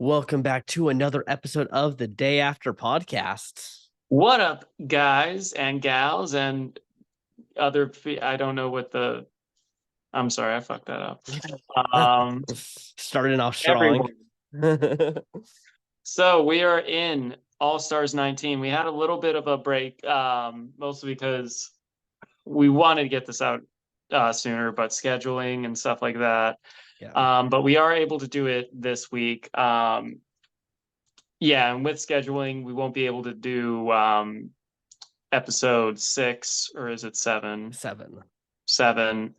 Welcome back to another episode of the Day After Podcast. What up, guys and gals and I don't know what the. I'm sorry, I fucked that up. Um, Starting off strong. Everyone. So we are in All Stars 19. We had a little bit of a break, mostly because we wanted to get this out sooner, but scheduling and stuff like that. Yeah. But we are able to do it this week. Yeah, and with scheduling, we won't be able to do episode 6, or is it 7? 7. 7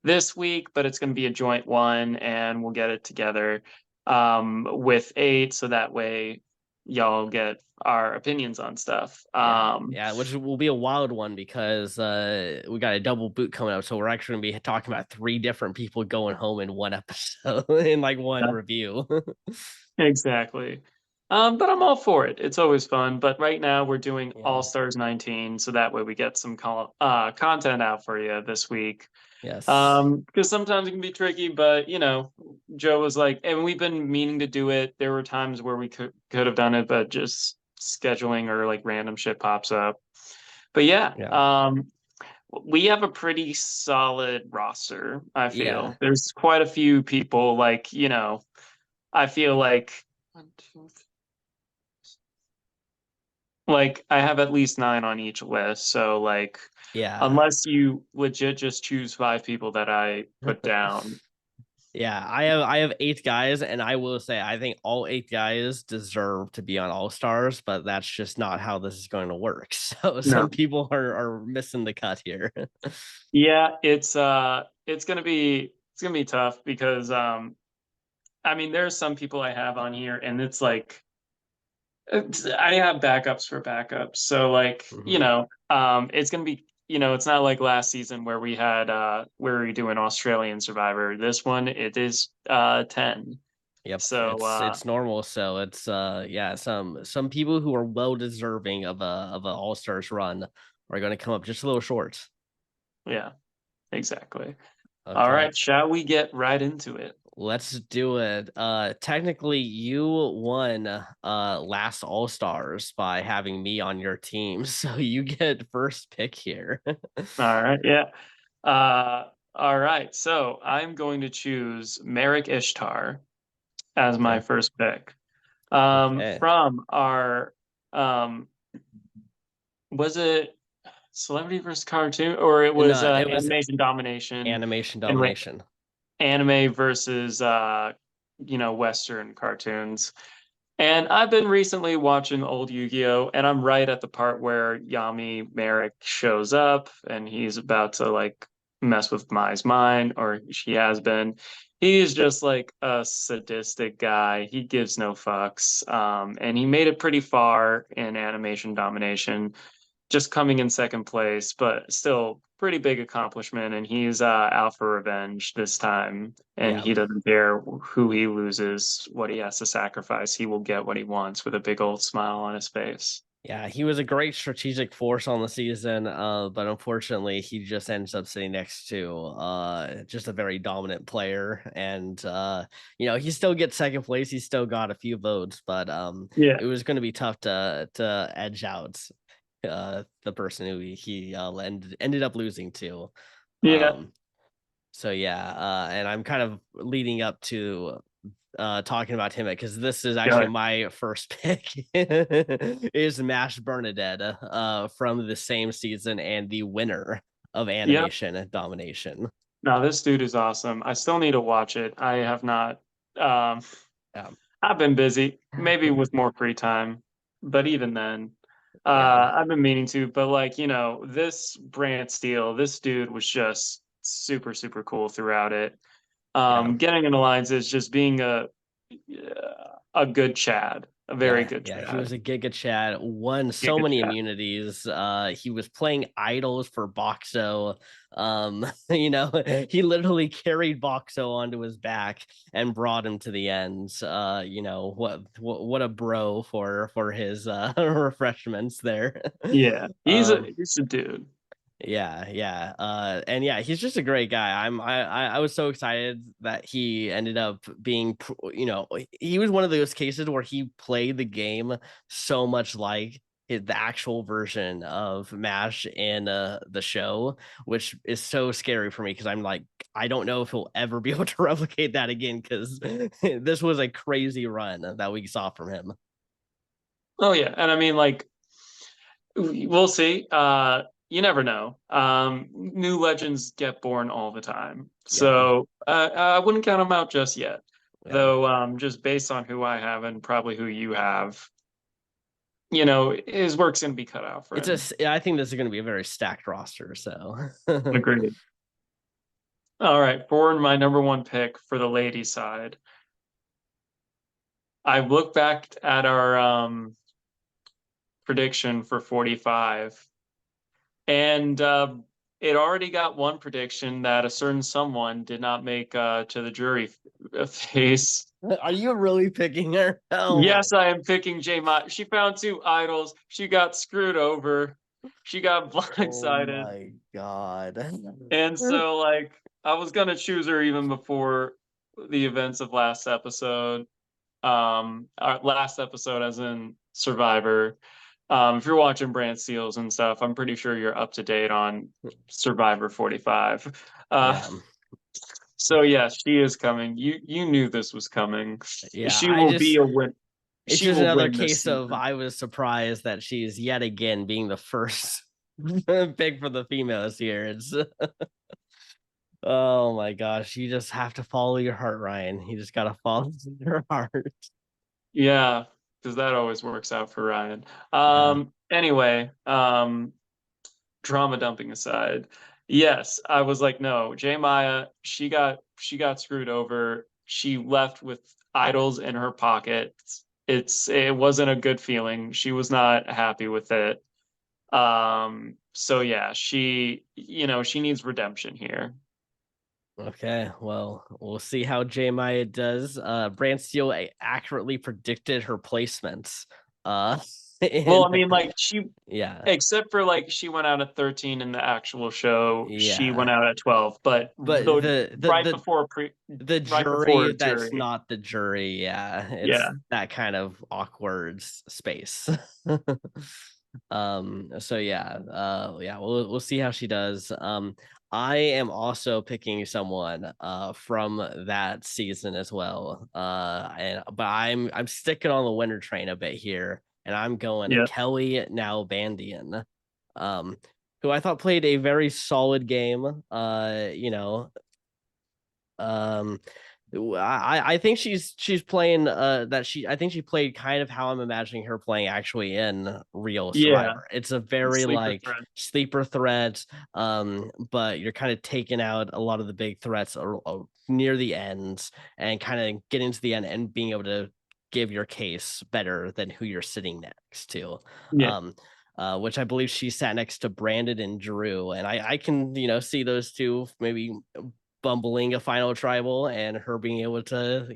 this week, but it's going to be a joint one, and we'll get it together with 8, so that way y'all get our opinions on stuff. Yeah, which will be a wild one because we got a double boot coming up. So we're actually going to be talking about 3 different people going home in one episode, in like one review. Exactly. But I'm all for it. It's always fun. But right now we're doing All Stars 19, so that way we get some content out for you this week. Yes. Because sometimes it can be tricky, but Joe was like, and we've been meaning to do it. There were times where we could have done it, but just scheduling or like random shit pops up. But yeah. We have a pretty solid roster, I feel. Yeah. There's quite a few people, like, I feel like one, two, like I have at least 9 on each list. So like, Yeah. unless you legit just choose 5 people that I put down. Yeah, I have 8 guys, and I will say I think all 8 guys deserve to be on All Stars, but that's just not how this is going to work. So some No. people are missing the cut here. Yeah, it's gonna be tough because I mean there's some people I have on here, and it's like I have backups for backups. So like, it's gonna be, it's not like last season where we had where we do an Australian Survivor. This one it is 10. Yep, So it's normal. So it's yeah, some people who are well deserving of a All Stars run are going to come up just a little short. yeah, exactly. All Okay. right, shall we get right into it? Let's do it. Technically you won last All Stars by having me on your team. So you get first pick here. All right, yeah. All right, so I'm going to choose Merrick Ishtar as my Okay. first pick. Okay. From our was it Celebrity versus Cartoon, or it was No, it was Animation Domination, animation and domination. anime versus Western cartoons. And I've been recently watching old Yu-Gi-Oh, and I'm right at the part where Yami Merrick shows up and he's about to like mess with Mai's mind, or she has been. He's just like a sadistic guy. He gives no fucks. And he made it pretty far in animation domination, just coming in second place, but still pretty big accomplishment. And he's out for revenge this time, and Yeah. he doesn't care who he loses, what he has to sacrifice. He will get what he wants with a big old smile on his face. Yeah, he was a great strategic force on the season, but unfortunately he just ends up sitting next to just a very dominant player. And he still gets second place, he still got a few votes, but Yeah. it was going to be tough to edge out the person who he ended up losing to. Yeah. So yeah, and I'm kind of leading up to talking about him because this is actually my first pick is Mash Bernadette from the same season and the winner of Yep. animation domination. No, this dude is awesome. I still need to watch it. I have not. Um, Yeah. I've been busy, maybe with more free time, but even then, Yeah. I've been meaning to. But like, this Brantsteele, this dude was just super, super cool throughout it. Yeah. Getting in alliances, just being a good Chad, a very Yeah, good yeah, he Chad. was a Giga Chad, won so Giga many Chad. immunities. He was playing idols for Boxo. He literally carried Boxo onto his back and brought him to the end. What a bro for his refreshments there. Yeah, he's a um he's a dude. Yeah. And yeah, he's just a great guy. I was so excited that he ended up being, he was one of those cases where he played the game so much like the actual version of Mash in the show, which is so scary for me because I'm like, I don't know if he'll ever be able to replicate that again because this was a crazy run that we saw from him. Oh yeah, and I mean like we'll see. You never know. New legends get born all the time, Yeah, so I wouldn't count him out just yet. yeah. Though, just based on who I have and probably who you have, his work's gonna be cut out for him. I think this is going to be a very stacked roster. So Agreed. All right, for my number one pick for the ladies side, I look back at our prediction for 45, and it already got one prediction that a certain someone did not make to the jury phase. are you really picking her? Oh my. Yes, I am picking J Mott. She found two idols. She got screwed over. She got Oh blindsided. my god. And so, like, I was gonna choose her even before the events of last episode. Our last episode, as in Survivor. If you're watching Brantsteeles and stuff, I'm pretty sure you're up to date on Survivor 45. Yeah. So yeah, she is coming. You knew this was coming. Yeah. She will be a win. It's She just will another win this case of season. I was surprised that she's yet again being the first pick for the females here. It's oh my gosh. You just have to follow your heart, Ryan. You just gotta follow your heart. Yeah, because that always works out for Ryan. Yeah. Anyway, drama dumping aside, yes, I was like, no, J Maya, she got screwed over. She left with idols in her pocket. It wasn't a good feeling. She was not happy with it. So yeah, she needs redemption here. Okay, well, we'll see how J Maya does. Brandsteele accurately predicted her placements. Well, In I mean, like she yeah, except for like she went out at 13 in the actual show, she went yeah. out at 12, but But right before pre the right before jury that's jury. not the jury, yeah, Yeah. it's that kind of awkward space. So yeah, we'll see how she does. I am also picking someone from that season as well. And but I'm sticking on the winner train a bit here, and I'm going Yeah. Kelly now Bandian. Um who I thought played a very solid game. Um, I think she's playing that she I think she played kind of how I'm imagining her playing actually in real Yeah. Survivor. It's a very Sleeper like threat. sleeper threat, but you're kind of taking out a lot of the big threats near the ends and kind of getting to the end and being able to give your case better than who you're sitting next to. Yeah. Um, which I believe she sat next to Brandon and Drew, and I can see those two maybe bumbling a final tribal and her being able to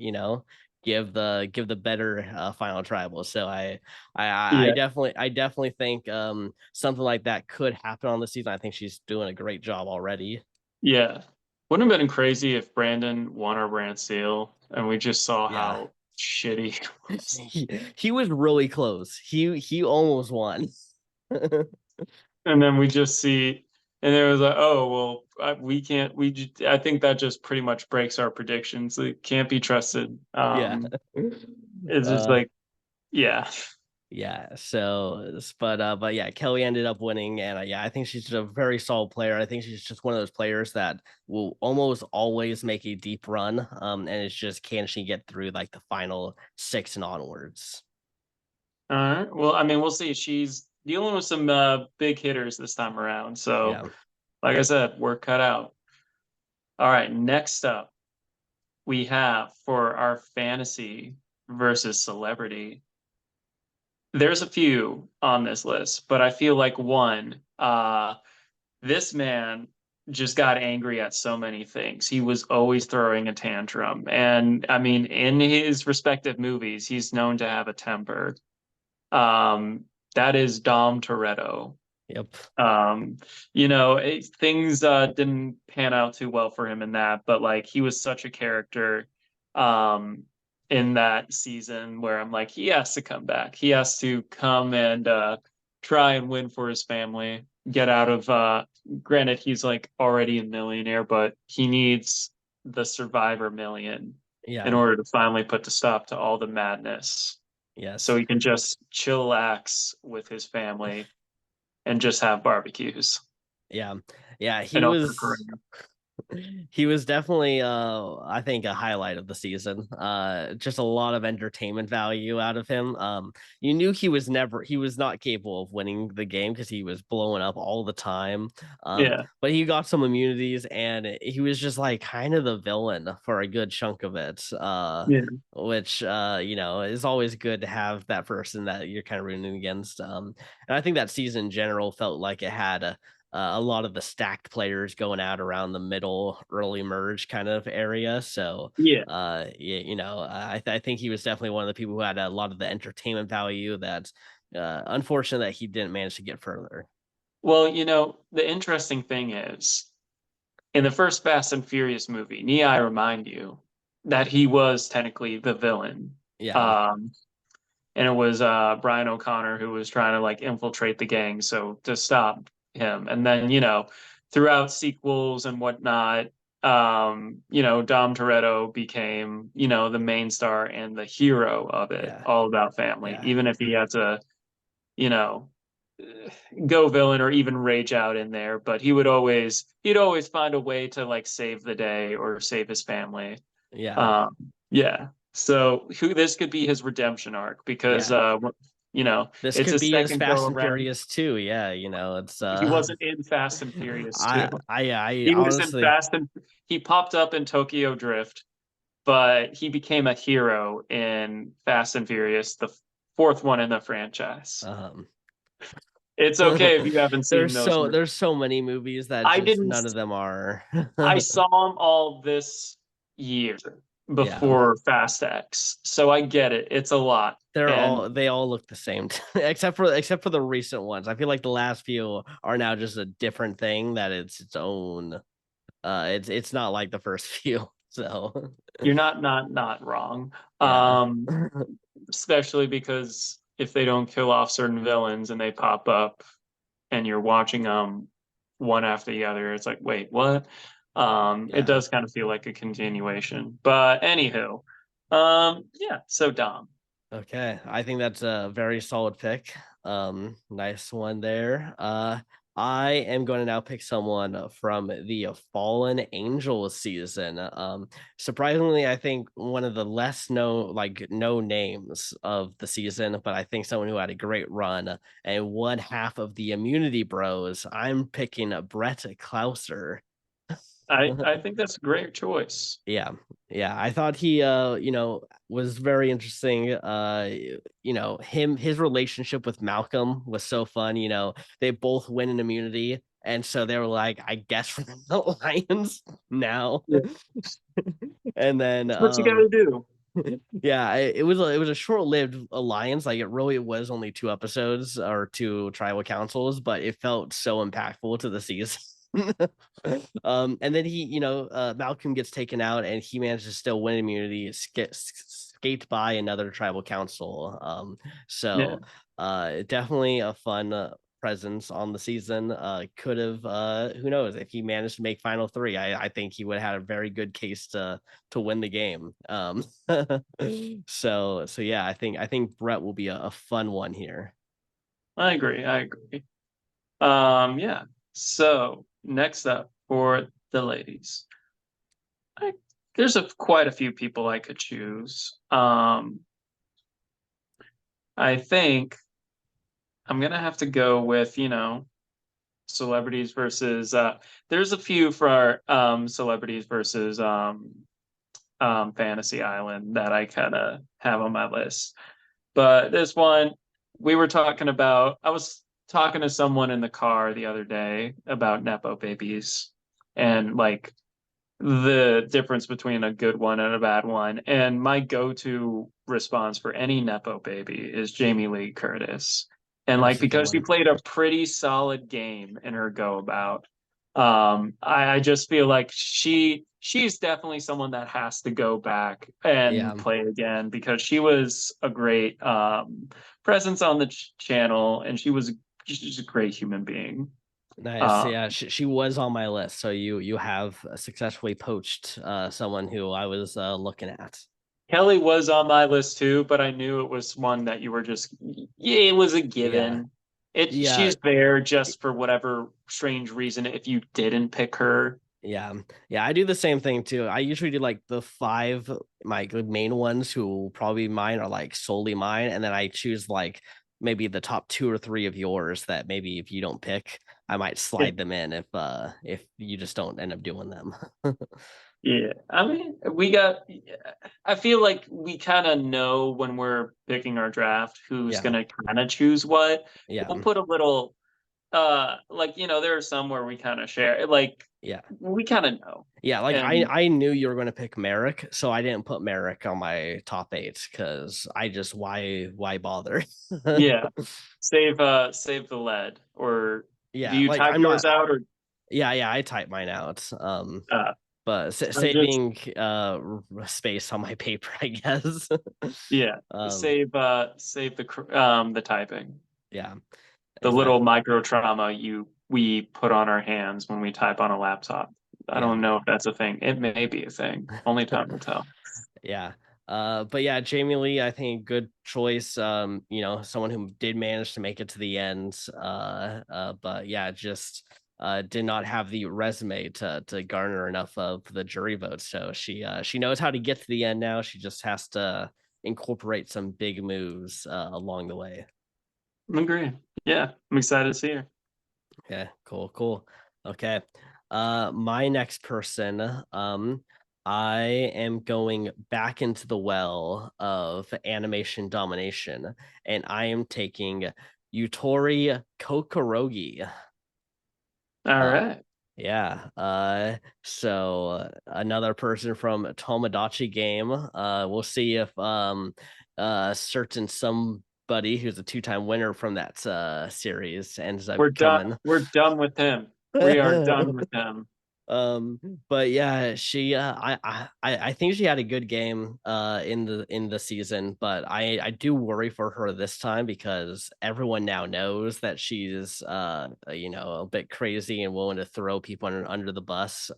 give the better final tribal. So Yeah. I definitely think something like that could happen on the season. I think she's doing a great job already. Yeah. Wouldn't have been crazy if Brandon won our brand seal and we just saw Yeah. how shitty he was. He was really close. He almost won. And then we just see, and it was like, oh, well, we can't, I think that just pretty much breaks our predictions. It can't be trusted. Yeah. It's just uh like, yeah. Yeah. So, but yeah, Kelly ended up winning, and yeah, I think she's just a very solid player. I think she's just one of those players that will almost always make a deep run. And it's just can she get through like the final six and onwards? All right. Well, I mean, we'll see. She's dealing with some big hitters this time around. So, Yeah. like I said, we're cut out. All right. Next up, we have for our fantasy versus celebrity. There's a few on this list, but I feel like one, this man just got angry at so many things. He was always throwing a tantrum. And I mean, in his respective movies, he's known to have a temper. Um, that is Dom Toretto. Yep. Um, things didn't pan out too well for him in that, but like he was such a character um in that season where I'm like, he has to come back. He has to come and try and win for his family, get out of granted he's like already a millionaire, but he needs the survivor million in Yeah. order to finally put the stop to all the madness. So Yes. he can just chillax with his family and just have barbecues Yeah. Yeah. and open for He was definitely I think a highlight of the season. Just a lot of entertainment value out of him. You knew he was not capable of winning the game because he was blowing up all the time. Yeah, But he got some immunities and he was just like kind of the villain for a good chunk of it. yeah, Which is always good to have that person that you're kind of rooting against. And I think that season in general felt like it had a lot of the stacked players going out around the middle early merge kind of area. So, yeah. I think he was definitely one of the people who had a lot of the entertainment value. That unfortunate that he didn't manage to get further. Well, the interesting thing is in the first Fast and Furious movie, need I remind you that he was technically the villain. Yeah, Um, and it was Brian O'Connor who was trying to like infiltrate the gang, so to stop him. And then, throughout sequels and whatnot, Dom Toretto became, the main star and the hero of it, yeah, all about family, yeah, even if he had to, you know, go villain or even rage out in there, but he'd always find a way to like save the day or save his family. yeah, Um, yeah. So this could be his redemption arc because yeah. This it's could his be his second go Fast and around. Furious too. Yeah, it's He wasn't in Fast and Furious too. I He was in honestly, Fast and he popped up in Tokyo Drift, but he became a hero in Fast and Furious, the fourth one in the franchise. um, It's okay if you haven't seen those movies. there's so many movies that I just didn't none of them are. I saw them all this year Yeah. before Fast X. So I get it. It's a lot. And They all look the same except for the recent ones. I feel like the last few are now just a different thing that it's its own. It's not like the first few. So you're not wrong. yeah. Especially because if they don't kill off certain villains and they pop up and you're watching them one after the other, it's like, wait, what? It Yeah. does kind of feel like a continuation. But anywho, yeah, so Dom. Okay, I think that's a very solid pick. Nice one there. I am going to now pick someone from the Fallen Angels season. Surprisingly, I think one of the less known, like no names of the season, but I think someone who had a great run and one half of the Immunity Bros. I'm picking Brett Klauser. I think that's a great choice. Yeah. Yeah. I thought he was very interesting. His relationship with Malcolm was so fun. They both win in immunity. And so they were like, I guess we're the Lions now. Yeah. And then That's what you gotta do. yeah, it was a short-lived alliance. Like it really was only 2 episodes or 2 tribal councils, but it felt so impactful to the season. And then Malcolm gets taken out, and he manages to still win immunity, skate by another tribal council. Yeah. Definitely a fun presence on the season. Could have who knows if he managed to make final three. I think he would have had a very good case to win the game. So yeah, I think Brett will be a fun one here. I agree. I agree. Yeah. So next up for the ladies, I, there's quite a few people I could choose. I think I'm gonna have to go with celebrities versus. There's a few for celebrities versus Fantasy Island that I kind of have on my list. But this one, I was talking to someone in the car the other day about Nepo babies and like the difference between a good one and a bad one. And my go to response for any Nepo baby is Jamie Lee Curtis. And That's like a good because she one. played a pretty solid game in her go about, I just feel like she's definitely someone that has to go back and Yeah. play again because she was a great presence on the channel and she was just a great human being. Nice. Um, Yeah, she was on my list. So you have successfully poached someone who I was looking at. Kelly was on my list too, but I knew it was one that you were just, yeah, it was a Yeah. given. She's Yeah. there just for whatever strange reason if you didn't pick her. Yeah. Yeah, I do the same thing too. I usually do like the five my main ones who probably mine are like solely mine, and then I choose like maybe the top two or three of yours that maybe if you don't pick, I might It, slide them in if you just don't end up doing them. yeah, I mean, I feel like we kind of know when we're picking our draft who's Yeah. gonna kind of choose what. We'll Yeah. put a little, like, there are some where we kind of share, like, Yeah. we kind of know. Yeah, like I And I knew you were going to pick Merrick, so I didn't put Merrick on my top 8 cuz I just why bother? yeah, save the lead. Or do Yeah, you like type I'm yours not. out, or Yeah, I type mine out. uh, But I'm just saving space on my paper, I guess. yeah, um save the typing. yeah, The little exactly. micro trauma we put on our hands when we type on a laptop. I Yeah. don't know if that's a thing. It may be a thing. Only time will tell. Yeah. But yeah, Jamie Lee, I think good choice. Someone who did manage to make it to the end. But yeah, just did not have the resume to garner enough of the jury votes. So she knows how to get to the end now. She just has to incorporate some big moves along the way. I agree. Yeah, I'm excited to see her. Okay, cool. Okay. My next person, I am going back into the well of animation domination, and I am taking Yutori Kokorogi. All Uh, right. yeah. So another person from Tomodachi Game. We'll see if certain somebody who's a two-time winner from that series ends up We're done. coming. We're done with him. We are done with him. um but yeah, she I think she had a good game in the season, but I do worry for her this time because everyone now knows that she's a bit crazy and willing to throw people under the bus.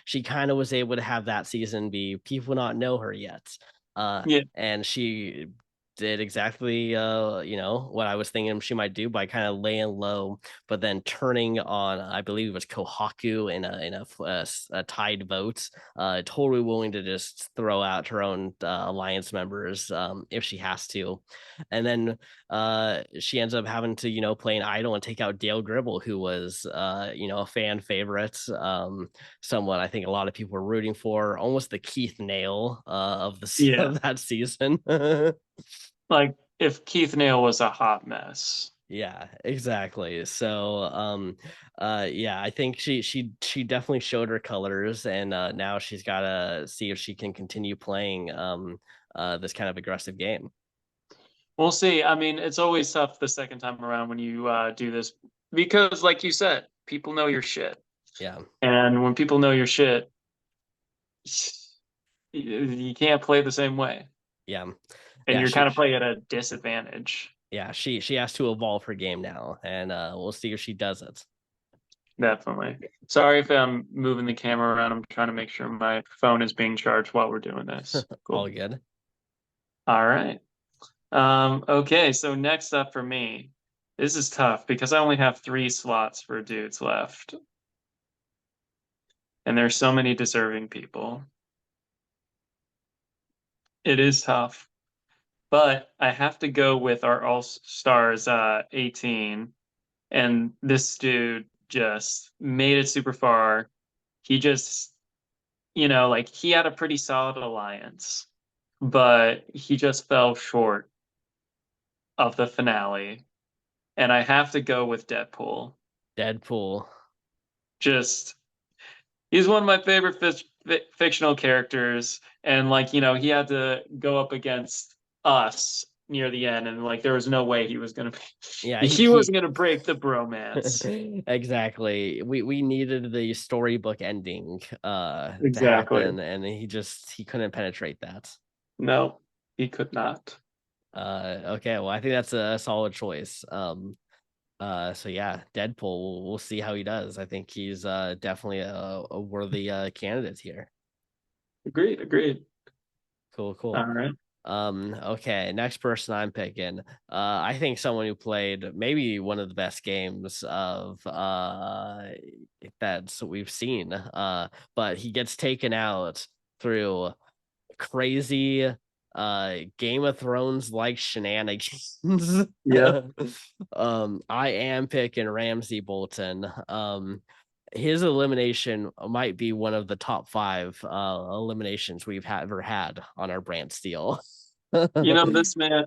She kind of was able to have that season be people not know her yet, Yeah, and she did exactly what I was thinking she might do by kind of laying low, but then turning on, I believe it was Kohaku in a tied vote, totally willing to just throw out her own alliance members if she has to, and then she ends up having to play an idol and take out Dale Gribble, who was a fan favorite, someone I think a lot of people were rooting for, almost the Keith Nail of the yeah. of that season. Like if Keith Nail was a hot mess. Yeah, exactly. So, yeah, I think she definitely showed her colors, and now she's got to see if she can continue playing this kind of aggressive game. We'll see. I mean, it's always tough the second time around when you do this because, like you said, people know your shit, Yeah, and when people know your shit, you can't play the same way, yeah, and yeah. you're kind of playing at a disadvantage. Yeah, she has to evolve her game now, and we'll see if she does it. Definitely. Sorry if I'm moving the camera around. I'm trying to make sure my phone is being charged while we're doing this. All Cool. good. All right. Okay, so next up for me, this is tough because I only have 3 slots for dudes left, and there's so many deserving people. It is tough, but I have to go with our All Stars 18, and this dude just made it super far. He just, like he had a pretty solid alliance, but he just fell short of the finale, and I have to go with Deadpool. Deadpool. Just he's one of my favorite fictional characters, and like he had to go up against us near the end, and like there was no way he was gonna Yeah, he he wasn't gonna break the bromance. exactly. We needed the storybook ending to Exactly. happen, and he couldn't penetrate that. No, he could not. Okay, well, I think that's a solid choice. So yeah, Deadpool. We'll see how he does. I think he's definitely a worthy candidate here. Agreed. Agreed. Cool, All cool. right. Okay, next person I'm picking. I think someone who played maybe one of the best games of that we've seen. But he gets taken out through crazy Game of Thrones like shenanigans. Yep. I am picking Ramsey Bolton. His elimination might be one of the top 5 eliminations we've ever had on our Brantsteele. You know, this man,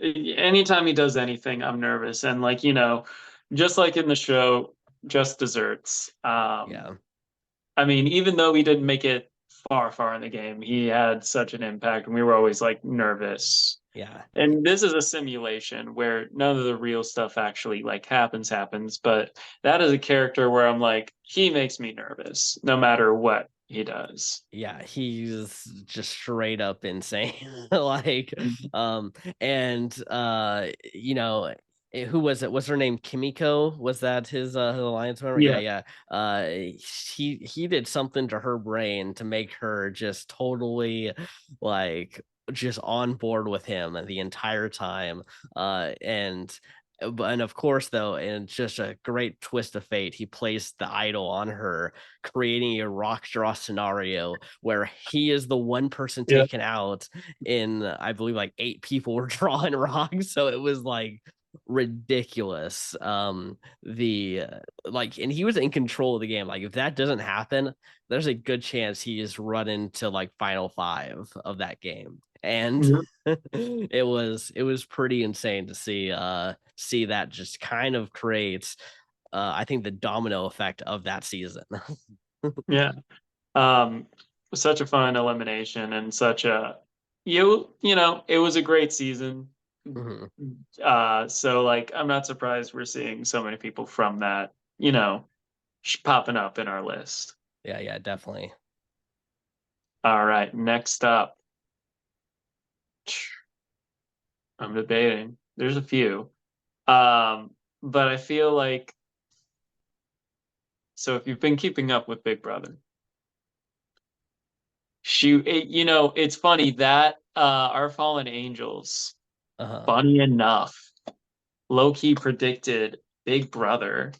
anytime he does anything, I'm nervous. And like, just like in the show, just desserts. Yeah, I mean, even though he didn't make it far in the game, he had such an impact, and we were always like nervous. yeah, And this is a simulation where none of the real stuff actually like happens, but that is a character where I'm like, he makes me nervous no matter what he does. yeah. He's just straight up insane. Like, um, and who was it? Was her name Kimiko? Was that his alliance member? Yeah, Yeah. yeah. Uh, he did something to her brain to make her just totally like just on board with him the entire time. And of course, though, and just a great twist of fate, he placed the idol on her, creating a rock draw scenario where he is the one person Yeah. taken out in, I believe, like 8 people were drawing rocks. So it was like ridiculous. The like, and he was in control of the game. Like, if that doesn't happen, there's a good chance he is run into like final 5 of that game. And Mhm. it was pretty insane to see that just kind of creates I think the domino effect of that season. Yeah. Um, Such a fun elimination and such a you know, it was a great season. Mhm. So like I'm not surprised we're seeing so many people from that, popping up in our list. Yeah, yeah, definitely. All right, next up. I'm debating. There's a few. But I feel like so if you've been keeping up with Big Brother, it's funny that our fallen angels, Uh-huh. funny enough, low key predicted Big Brother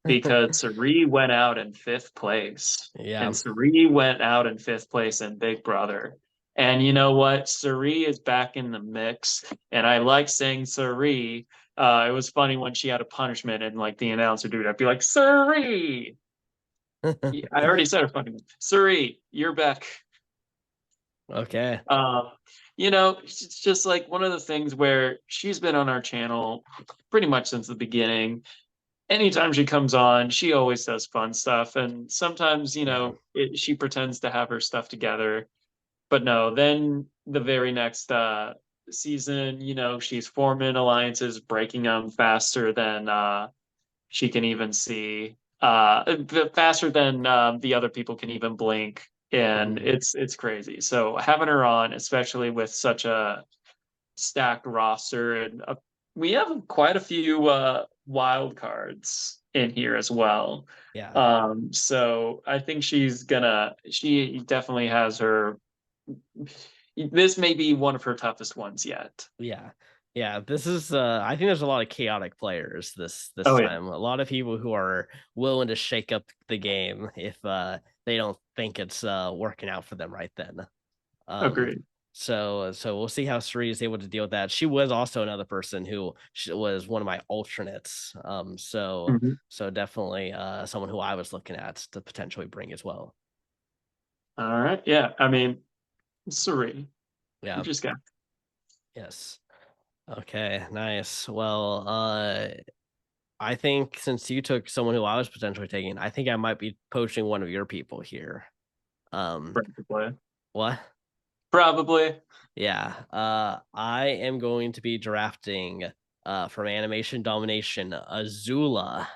because Sari went out in fifth place. Yeah. And Sari went out in fifth place in Big Brother. And you know what? Sari is back in the mix. And I like saying Sari. It was funny when she had a punishment and like the announcer dude, I'd be like, Sari. I already said her funny one. Sari, you're back. Okay. Um, it's just like one of the things where she's been on our channel pretty much since the beginning. Anytime she comes on, she always does fun stuff. And sometimes, Yeah. she pretends to have her stuff together. But no, then the very next season, she's forming alliances, breaking them faster than she can even see, faster than the other people can even blink. And Mhm. it's crazy. So having her on, especially with such a stacked roster, and we have quite a few wild cards in here as well. Yeah. So I think she definitely has her. This may be one of her toughest ones yet. Yeah. Yeah, this is I think there's a lot of chaotic players this Oh yeah, time. A lot of people who are willing to shake up the game if they don't think it's working out for them right then. Um agreed. so we'll see how Sri is able to deal with that. She was also another person who was one of my alternates. Mhm. So definitely someone who I was looking at to potentially bring as well. All right, yeah. I mean, Suri, you Yeah. just got. Yes. Okay, nice. Well, I think since you took someone who I was potentially taking, I think I might be poaching one of your people here. Um, Brent to play. what? Probably. Yeah. I am going to be drafting from Animation Domination, Azula.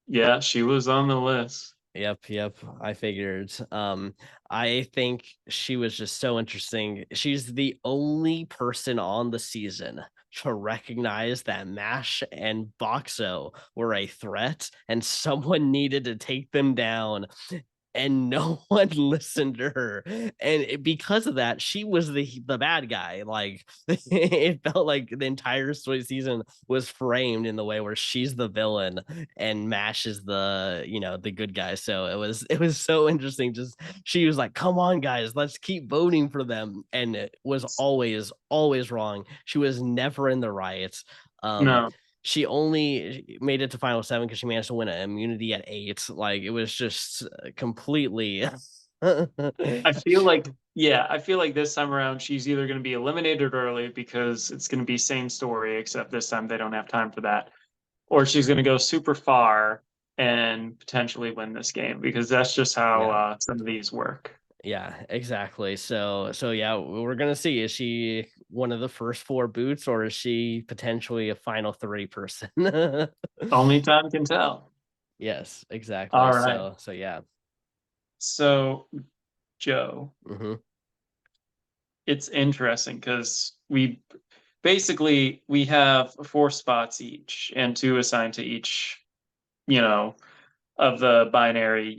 Yeah, she was on the list. Yep. I figured. I think she was just so interesting. She's the only person on the season to recognize that Mash and Boxo were a threat and someone needed to take them down, and no one listened to her. And because of that, she was the bad guy. Like it felt like the entire season was framed in the way where she's the villain and Mash is the good guy. So it was so interesting. Just she was like, "Come on, guys, let's keep voting for them," and it was always wrong. She was never in the riots. Um, No, she only made it to final seven because she managed to win an immunity at eight. Like it was just completely. I feel like, yeah, I feel like this time around she's either going to be eliminated early because it's going to be same story, except this time they don't have time for that, or she's going to go super far and potentially win this game because that's just how Yeah, some of these work. yeah, exactly. So yeah, we're gonna see. Is she one of the first four boots, or is she potentially a final three person? Only time can tell. Yes, exactly. All right. So yeah. So, Joe, Hmm. it's interesting because we have four spots each and two assigned to each, you know, of the binary,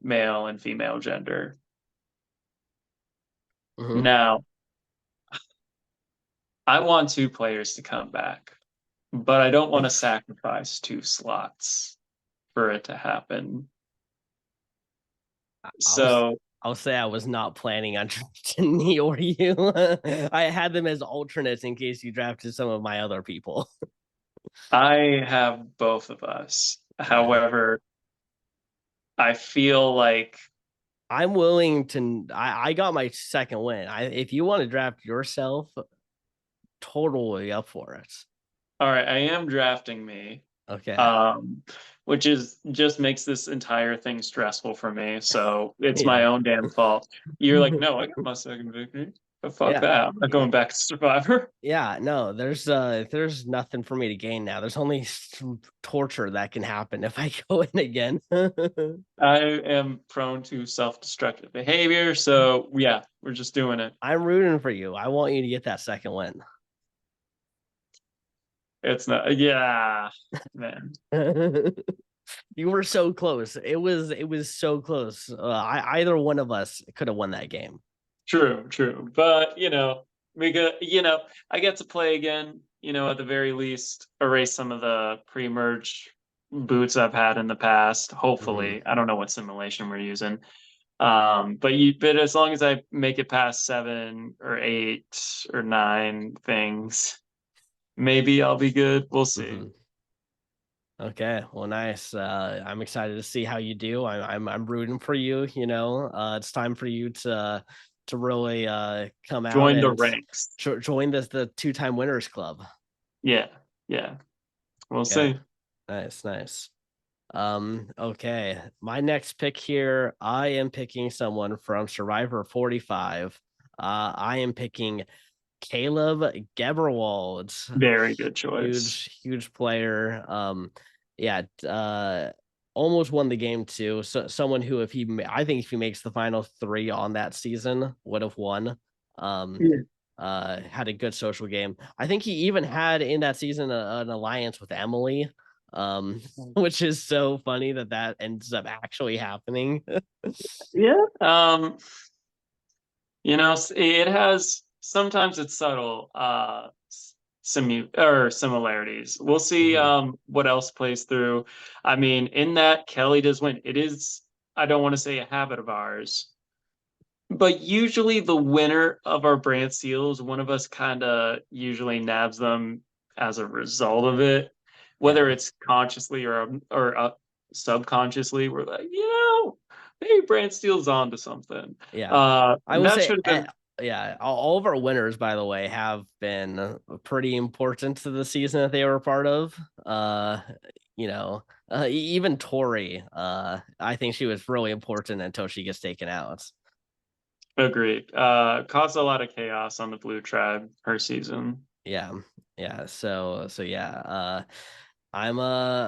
male and female gender. Hmm. Now, I want two players to come back, but I don't want to sacrifice two slots for it to happen. I'll s- So I'll say I was not planning on drafting me or you. I had them as alternates in case you drafted some of my other people. I have both of us. Yeah. However, I feel like, I'm willing to. I got my second win. If you want to draft yourself, totally up for it. all right, I am drafting me, Okay. um, which is just makes this entire thing stressful for me. So it's my Yeah. own damn fault. You're like, no, I got my second victory. But fuck Yeah. that. I'm not going back to Survivor. Yeah. No, there's nothing for me to gain now. There's only some torture that can happen if I go in again. I am prone to self-destructive behavior, so yeah, we're just doing it. I'm rooting for you. I want you to get that second win. It's not, yeah, man. You were so close. It was so close. Either one of us could have won that game. True, true. But I get to play again, at the very least, erase some of the pre-merge boots I've had in the past. Mhm. Hopefully. I don't know what simulation we're using. But as long as I make it past 7 or 8 or 9 things, maybe I'll be good. We'll see. Mhm. Okay, well, nice. I'm excited to see how you do. I'm rooting for you. It's time for you to really come out Join the and ranks. join the two-time winners club. Yeah, yeah. We'll Okay, see. nice. Okay, my next pick here, I am picking someone from Survivor 45. I am picking Caleb Geberwald. Very good choice. Huge player. Yeah, almost won the game too. So someone who, I think if he makes the final three on that season, would have won. Um, Yeah. had a good social game. I think he even had in that season an alliance with Emily, which is so funny that ends up actually happening. Yeah. It has sometimes it's subtle similarities. We'll see Mhm. what else plays through. I mean, in that Kelly does win. It is, I don't want to say a habit of ours, but usually the winner of our brand seals, one of us kind of usually nabs them as a result of it, whether Yeah, it's consciously or subconsciously. We're like, maybe Brantsteele's onto something. yeah. I And would that say, should have been yeah, all of our winners, by the way, have been pretty important to the season that they were a part of. You know, even Tori, I think she was really important until she gets taken out. Agreed. Caused a lot of chaos on the Blue Tribe her season. Yeah. Yeah. So yeah. I'm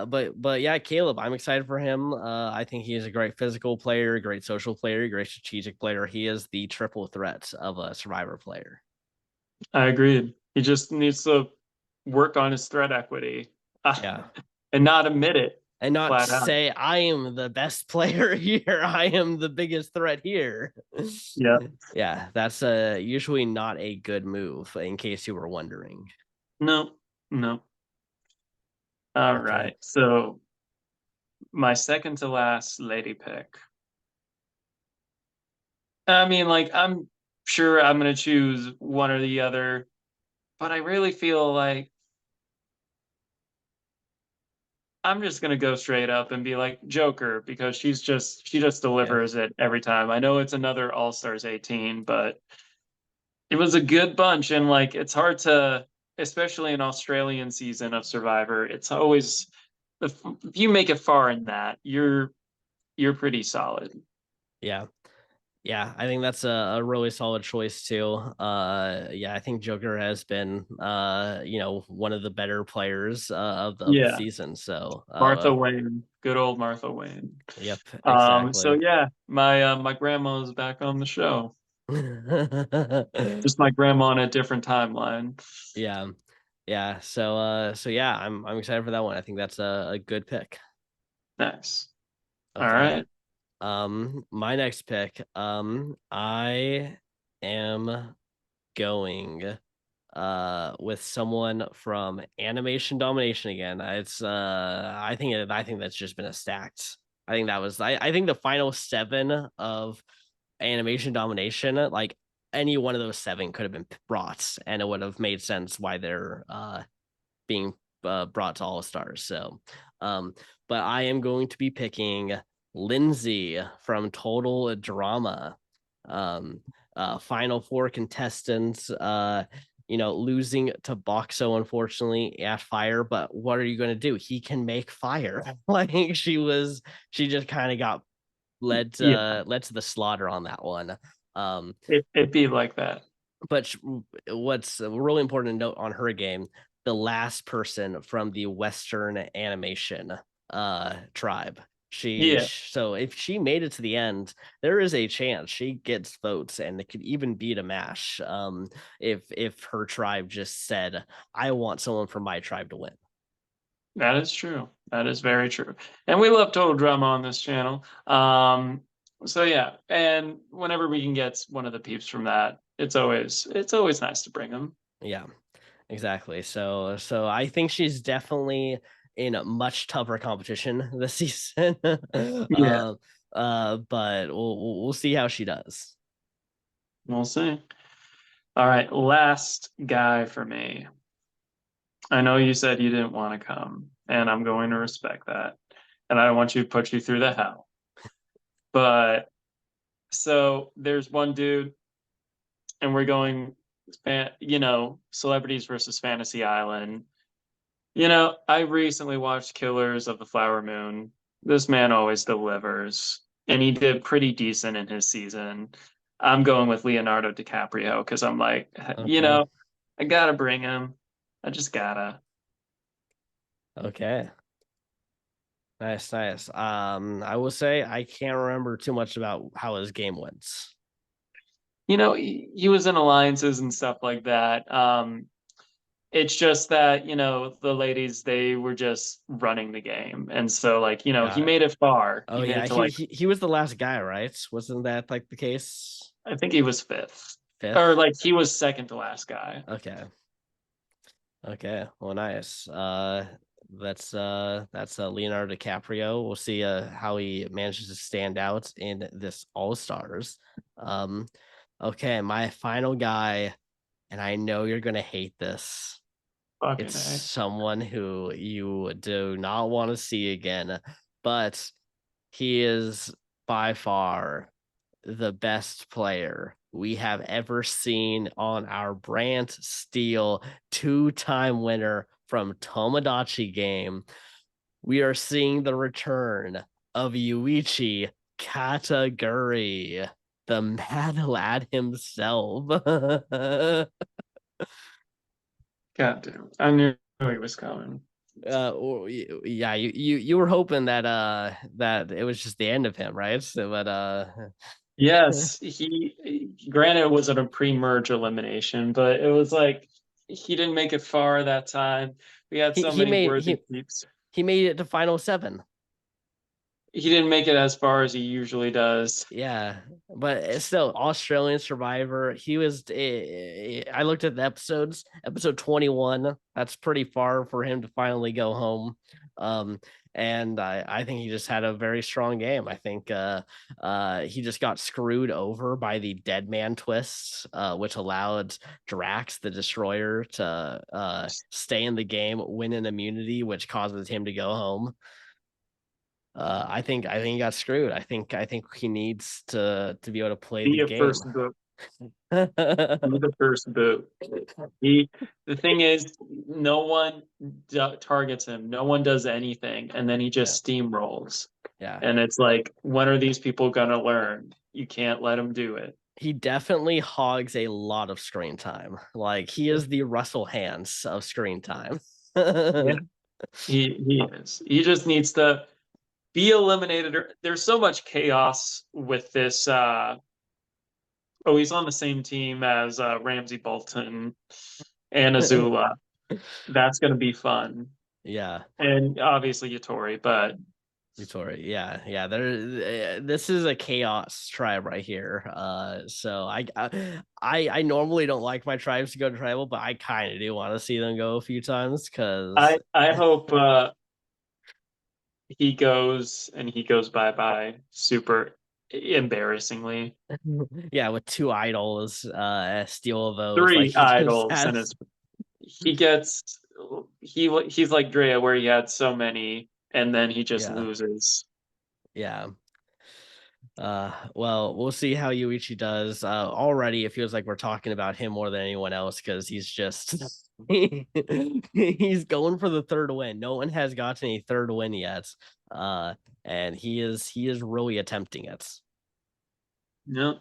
but yeah, Caleb, I'm excited for him. I think he is a great physical player, great social player, great strategic player. He is the triple threat of a survivor player. I agreed. He just needs to work on his threat equity Yeah. and not admit it And not flat out. say I am the best player here. I am the biggest threat here. Yeah. Yeah, that's usually not a good move in case you were wondering. No, no. All Okay. right. So my second to last lady pick. I mean, like, I'm sure I'm gonna choose one or the other, but I really feel like I'm just gonna go straight up and be like Joker because she just Yeah. delivers it every time. I know it's another All Stars 18, but it was a good bunch, and like it's hard to, especially an Australian season of Survivor. It's always if you make it far in that, you're pretty solid. Yeah. Yeah, I think that's a really solid choice too. Yeah, I think Joker has been one of the better players of the Yeah, season. So Martha Wayne, good old Martha Wayne. yep, So exactly. yeah, my grandma's back on the show. Just my grandma on a different timeline. Yeah. Yeah. So yeah, I'm excited for that one. I think that's a good pick. Nice. All Okay. right. My next pick, I am going with someone from Animation Domination again. It's I think that's just been a stacked. I think the final seven of Animation Domination, like any one of those seven could have been brought, and it would have made sense why they're being brought to All Stars. So, but I am going to be picking Lindsay from Total Drama. Um, Final four contestants. Losing to Boxo unfortunately at fire, but what are you going to do? He can make fire. Like she just kind of got Yeah, led to the slaughter on that one. Um, it'd be like that. but what's really important to note on her game, the last person from the Western animation tribe. Yeah, So if she made it to the end, there is a chance she gets votes and it could even beat a mash. If her tribe just said, I want someone from my tribe to win. that is true. That is very true. And we love total drama on this channel. So yeah, and whenever we can get one of the peeps from that, it's always nice to bring them. Yeah. Exactly. So I think she's definitely in a much tougher competition this season. Yeah, But we'll see how she does. we'll see. All right, last guy for me. I know you said you didn't want to come, and I'm going to respect that. And I don't want you to put you through the hell. But so there's one dude, and we're going, celebrities versus Fantasy Island. I recently watched Killers of the Flower Moon. This man always delivers, and he did pretty decent in his season. I'm going with Leonardo DiCaprio because I'm like, Okay. I gotta bring him. I just gotta. Okay. Nice, nice. I will say I can't remember too much about how his game went. He was in alliances and stuff like that. It's just that, the ladies, they were just running the game. And so, like, he Got it. made it far. Oh He made yeah, it to he, like, he he was the last guy, right? Wasn't that like the case? I think he was fifth. Or Fifth? like he was second to last guy. Okay. Okay, well, nice. That's Leonardo DiCaprio. We'll see how he manages to stand out in this All Stars. Um, okay, my final guy, and I know you're gonna hate this. Fucking It's A. someone who you do not want to see again, but he is by far the best player we have ever seen on our Brantsteele two-time winner from Tomodachi game. We are seeing the return of Yuichi Kataguri. the Mad Lad himself. God damn, I knew he was coming. Yeah, you were hoping that that it was just the end of him, right? So, but Yes, granted it wasn't a pre-merge elimination, but it was like he didn't make it far that time. We had he so he many made worthy he peeps. he made it to final seven. He didn't make it as far as he usually does. Yeah, but it's still Australian Survivor. He was. I looked at the episodes. Episode 21. That's pretty far for him to finally go home. Um, and I think he just had a very strong game. I think he just got screwed over by the dead man twists, which allowed Drax the Destroyer to stay in the game, win an immunity, which causes him to go home. I think he got screwed. I think he needs to be able to play the Be a game. first boot. Be the first boot. He. The thing is, no one targets him. No one does anything, and then he Yeah, just steamrolls. yeah. And it's like, when are these people gonna learn? You can't let him do it. He definitely hogs a lot of screen time. Like he is the Russell Hands of screen time. Yeah, he is. He just needs to be eliminated. There's so much chaos with this. Oh, he's on the same team as Ramsey Bolton and Azula. That's going to be fun. Yeah, And obviously Yatori, but Victoria. Yeah, yeah. This is a chaos tribe right here. So I normally don't like my tribes to go to tribal, but I kind of do want to see them go a few times because I hope he goes and he goes bye bye super embarrassingly. yeah, with two idols, steal a vote. Like Three he just idols and has, it's he gets he's like Drea where he had so many and then he just yeah, loses. yeah. Well, we'll see how Yuichi does. Already it feels like we're talking about him more than anyone else because he's just he's going for the third win. No one has gotten a third win yet. And he is really attempting it. Yeah.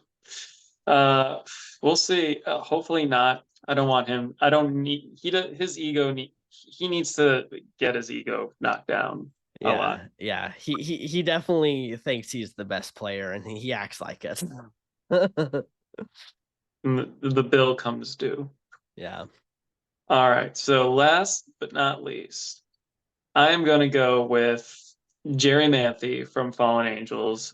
Uh, we'll see. Hopefully not. I don't want him. I don't need his ego he needs to get his ego knocked down a lot. Yeah. He definitely thinks he's the best player and he acts like it. And the bill comes due. Yeah. All right. So last but not least, I am going to go with Jerry Manthe from Fallen Angels.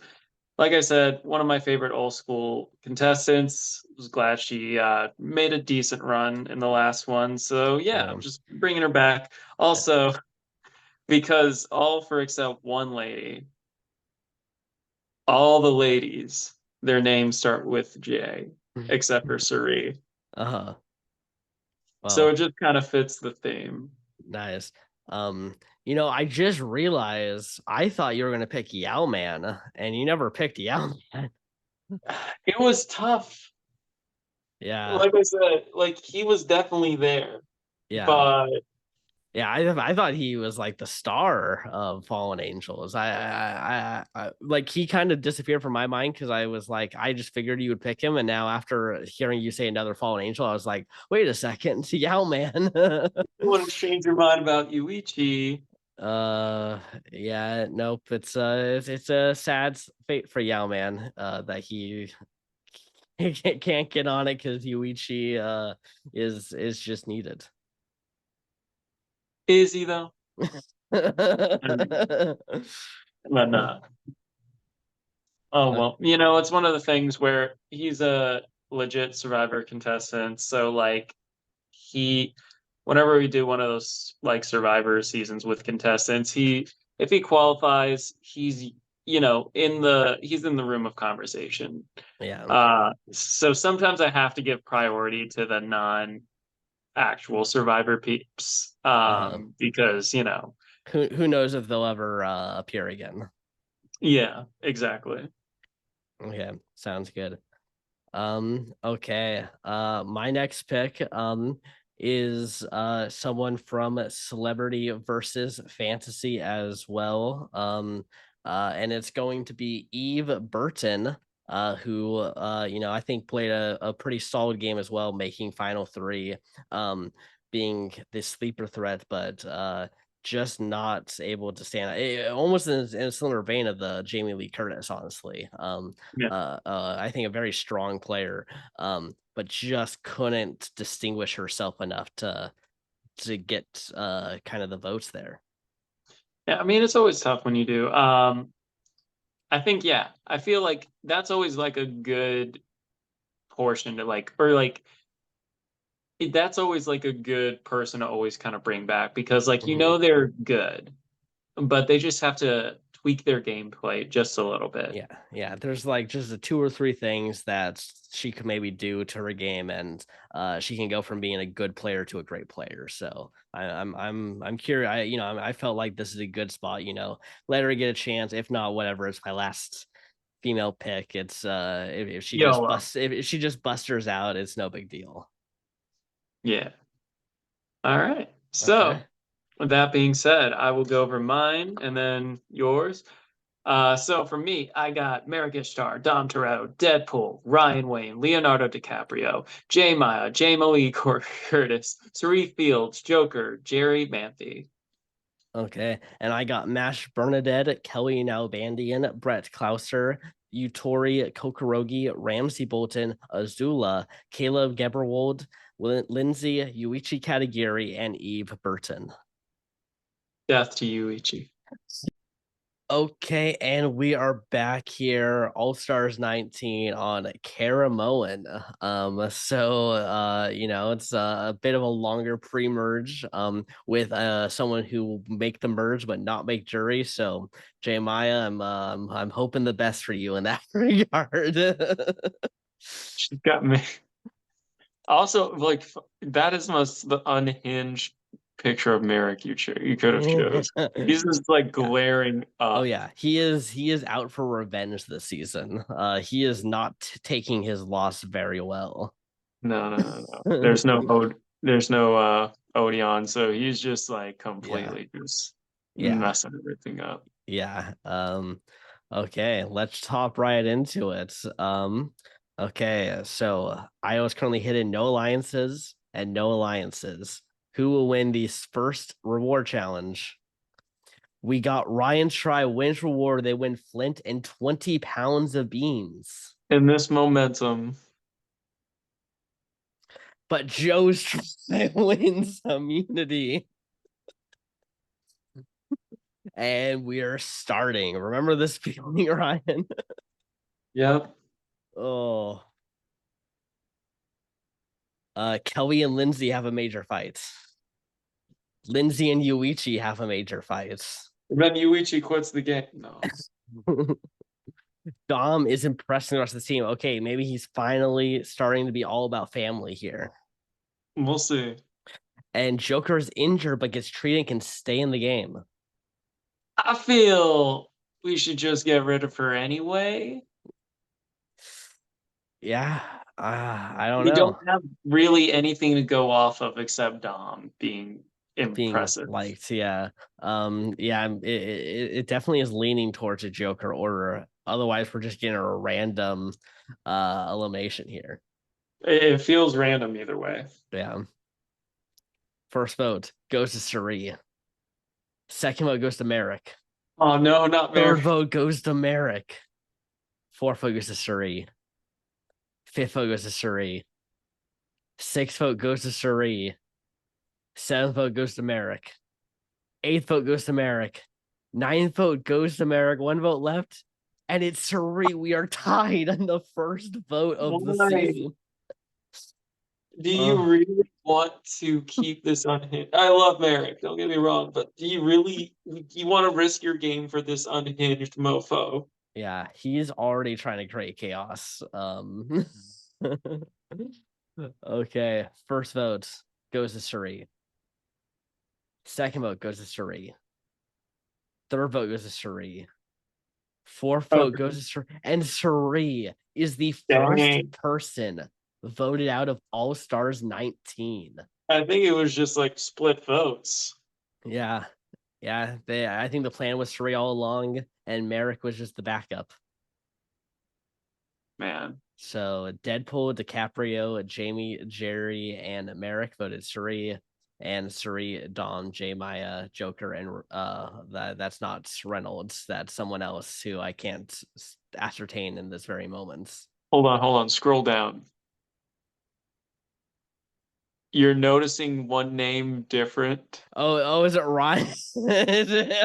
Like I said, one of my favorite old school contestants. Was glad she made a decent run in the last one. So yeah, Yeah. I'm just bringing her back. Also, because all for except one lady, all the ladies, their names start with J, except for Suri. Uh-huh. So Well, it just kind of fits the theme. nice. I just realized I thought you were gonna pick Yao Man, and you never picked Yao Man. It was tough. Yeah, Like I said, like he was definitely there, yeah, but yeah. I thought he was like the star of Fallen Angels. I like he kind of disappeared from my mind because I was like, I just figured you would pick him, and now after hearing you say another Fallen Angel, I was like, wait a second, Yao Man. you want to change your mind about Yuichi. Uh, yeah, nope. It's a sad fate for Yao Man. That he can't get on it because Yuichi is just needed. Is he though? But not. Oh well, it's one of the things where he's a legit Survivor contestant. So like he, whenever we do one of those like Survivor seasons with contestants, if he qualifies, he's in the room of conversation. Yeah. So sometimes I have to give priority to the non-actual Survivor peeps, Uh-huh. because Who knows if they'll ever appear again? yeah, exactly. Okay, sounds good. Okay. My next pick is someone from Celebrity versus Fantasy as well. And it's going to be Eve Burton. who I think played a pretty solid game as well, making final three, being this sleeper threat, but just not able to stand almost in a similar vein of the Jamie Lee Curtis, honestly. Yeah. I think a very strong player, but just couldn't distinguish herself enough to get kind of the votes there. Yeah, I mean it's always tough when you do. I think yeah, I feel like that's always like a good portion to like or like that's always like a good person to always kind of bring back because like Mhm. they're good, but they just have to tweak their gameplay just a little bit. Yeah, yeah. There's like just the two or three things that she could maybe do to her game, and she can go from being a good player to a great player. So I'm curious. I felt like this is a good spot. Let her get a chance. If not, whatever. It's my last female pick. It's if she just YOLO. busts if she just busters out, it's no big deal. Yeah. All right. Okay. So, with that being said, I will go over mine and then yours. So for me, I got Merrick Ishtar, Dom Toretto, Deadpool, Ryan Wayne, Leonardo DiCaprio, J Maya, Jamie Lee Curtis, Sharif Fields, Joker, Jerry Manthe. Okay. And I got Mash Bernadette, Kelly Nalbandian, Brett Klauser, Utori Kokorogi, Ramsey Bolton, Azula, Caleb Geberwold, Lindsay, Yuichi Katagiri, and Eve Burton. Death to you, Ichi. Okay, and we are back here, All Stars 19 on Karamoan. It's a bit of a longer pre-merge with someone who will make the merge but not make jury. So, Jay Maya, I'm hoping the best for you in that regard. She's got me. Also, like that is most the unhinged picture of Merrick you could have chose. He's just like Yeah. glaring Oh up. yeah, he is out for revenge this season. He is not taking his loss very well. No, no, no, no. There's no Odeon, so he's just like Yeah, completely just yeah, messing everything up. yeah. Okay, let's hop right into it. Okay, so Iowa's currently hitting no alliances and no alliances. Who will win the first reward challenge? We got Ryan Try wins reward. They win Flint and 20 pounds of beans. In this momentum, But Joe's Try wins immunity. And we are starting. Remember this feeling, Ryan? yep. Oh. Kelly and Lindsay have a major fight. Lindsay and Yuichi have a major fight. And then Yuichi quits the game. No, Dom is impressing the rest of the team. Okay, maybe he's finally starting to be all about family here. we'll see. And Joker is injured but gets treated and can stay in the game. I feel we should just get rid of her anyway. Yeah, I don't We don't know. have really anything to go off of except Dom being Being impressive. liked, yeah. Yeah, it definitely is leaning towards a Joker order. Otherwise, we're just getting a random elimination here. It feels random either way. Yeah. First vote goes to Suri. Second vote goes to Merrick. Oh no, not Third Mary. vote goes to Merrick. Fourth vote goes to Suri. Fifth vote goes to Suri. Sixth vote goes to Suri. Seventh vote goes to Merrick. Eighth vote goes to Merrick. Ninth vote goes to Merrick. One vote left. And it's Suri. We are tied on the first vote of the Why? season. Do you Uh, really want to keep this unhinged? I love Merrick, don't get me wrong, but you want to risk your game for this unhinged mofo? yeah, he's already trying to create chaos. Okay, first vote goes to Suri. Second vote goes to Suri. Third vote goes to Suri. Fourth vote Okay. goes to Suri. And Suri is the first Dang. person voted out of All Stars 19. I think it was just like split votes. Yeah. Yeah. I think the plan was Suri all along, and Merrick was just the backup. Man. So Deadpool, DiCaprio, Jamie, Jerry, and Merrick voted Suri, and Suri, Dom, J Maya, Joker, and that's not Reynolds. That's someone else who I can't ascertain in this very moment. Hold on. Scroll down. You're noticing one name different? Is it Ryan?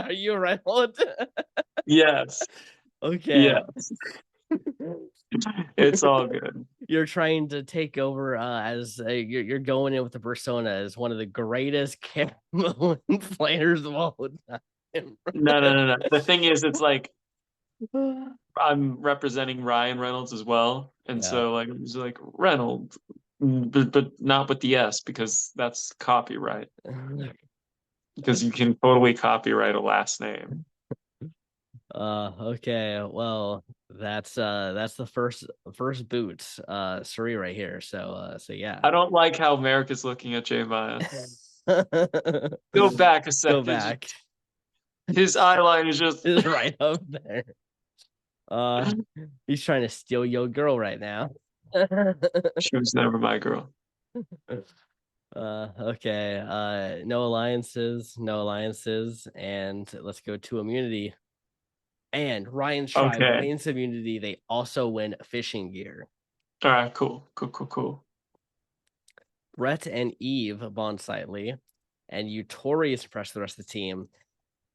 Are you Reynolds? Yes. Okay. Yes. It's all good. You're trying to take over as you're going in with the persona as one of the greatest camera players of all time. No. The thing is, it's like I'm representing Ryan Reynolds as well, and Yeah. so like it's like Reynolds, but not with the S because that's copyright. Because you can totally copyright a last name. Okay. Well, that's the first boot, Suri right here. So yeah. I don't like how America's looking at J Maya. Go back a Go second. back. His eyeline is just. Is right up there. Uh, he's trying to steal your girl right now. She was never my girl. Okay. No alliances, no alliances, and let's go to immunity. And Ryan's tribe Okay. wins immunity. They also win fishing gear. All right. Cool. Brett and Eve bond slightly, and Utori suppress the rest of the team.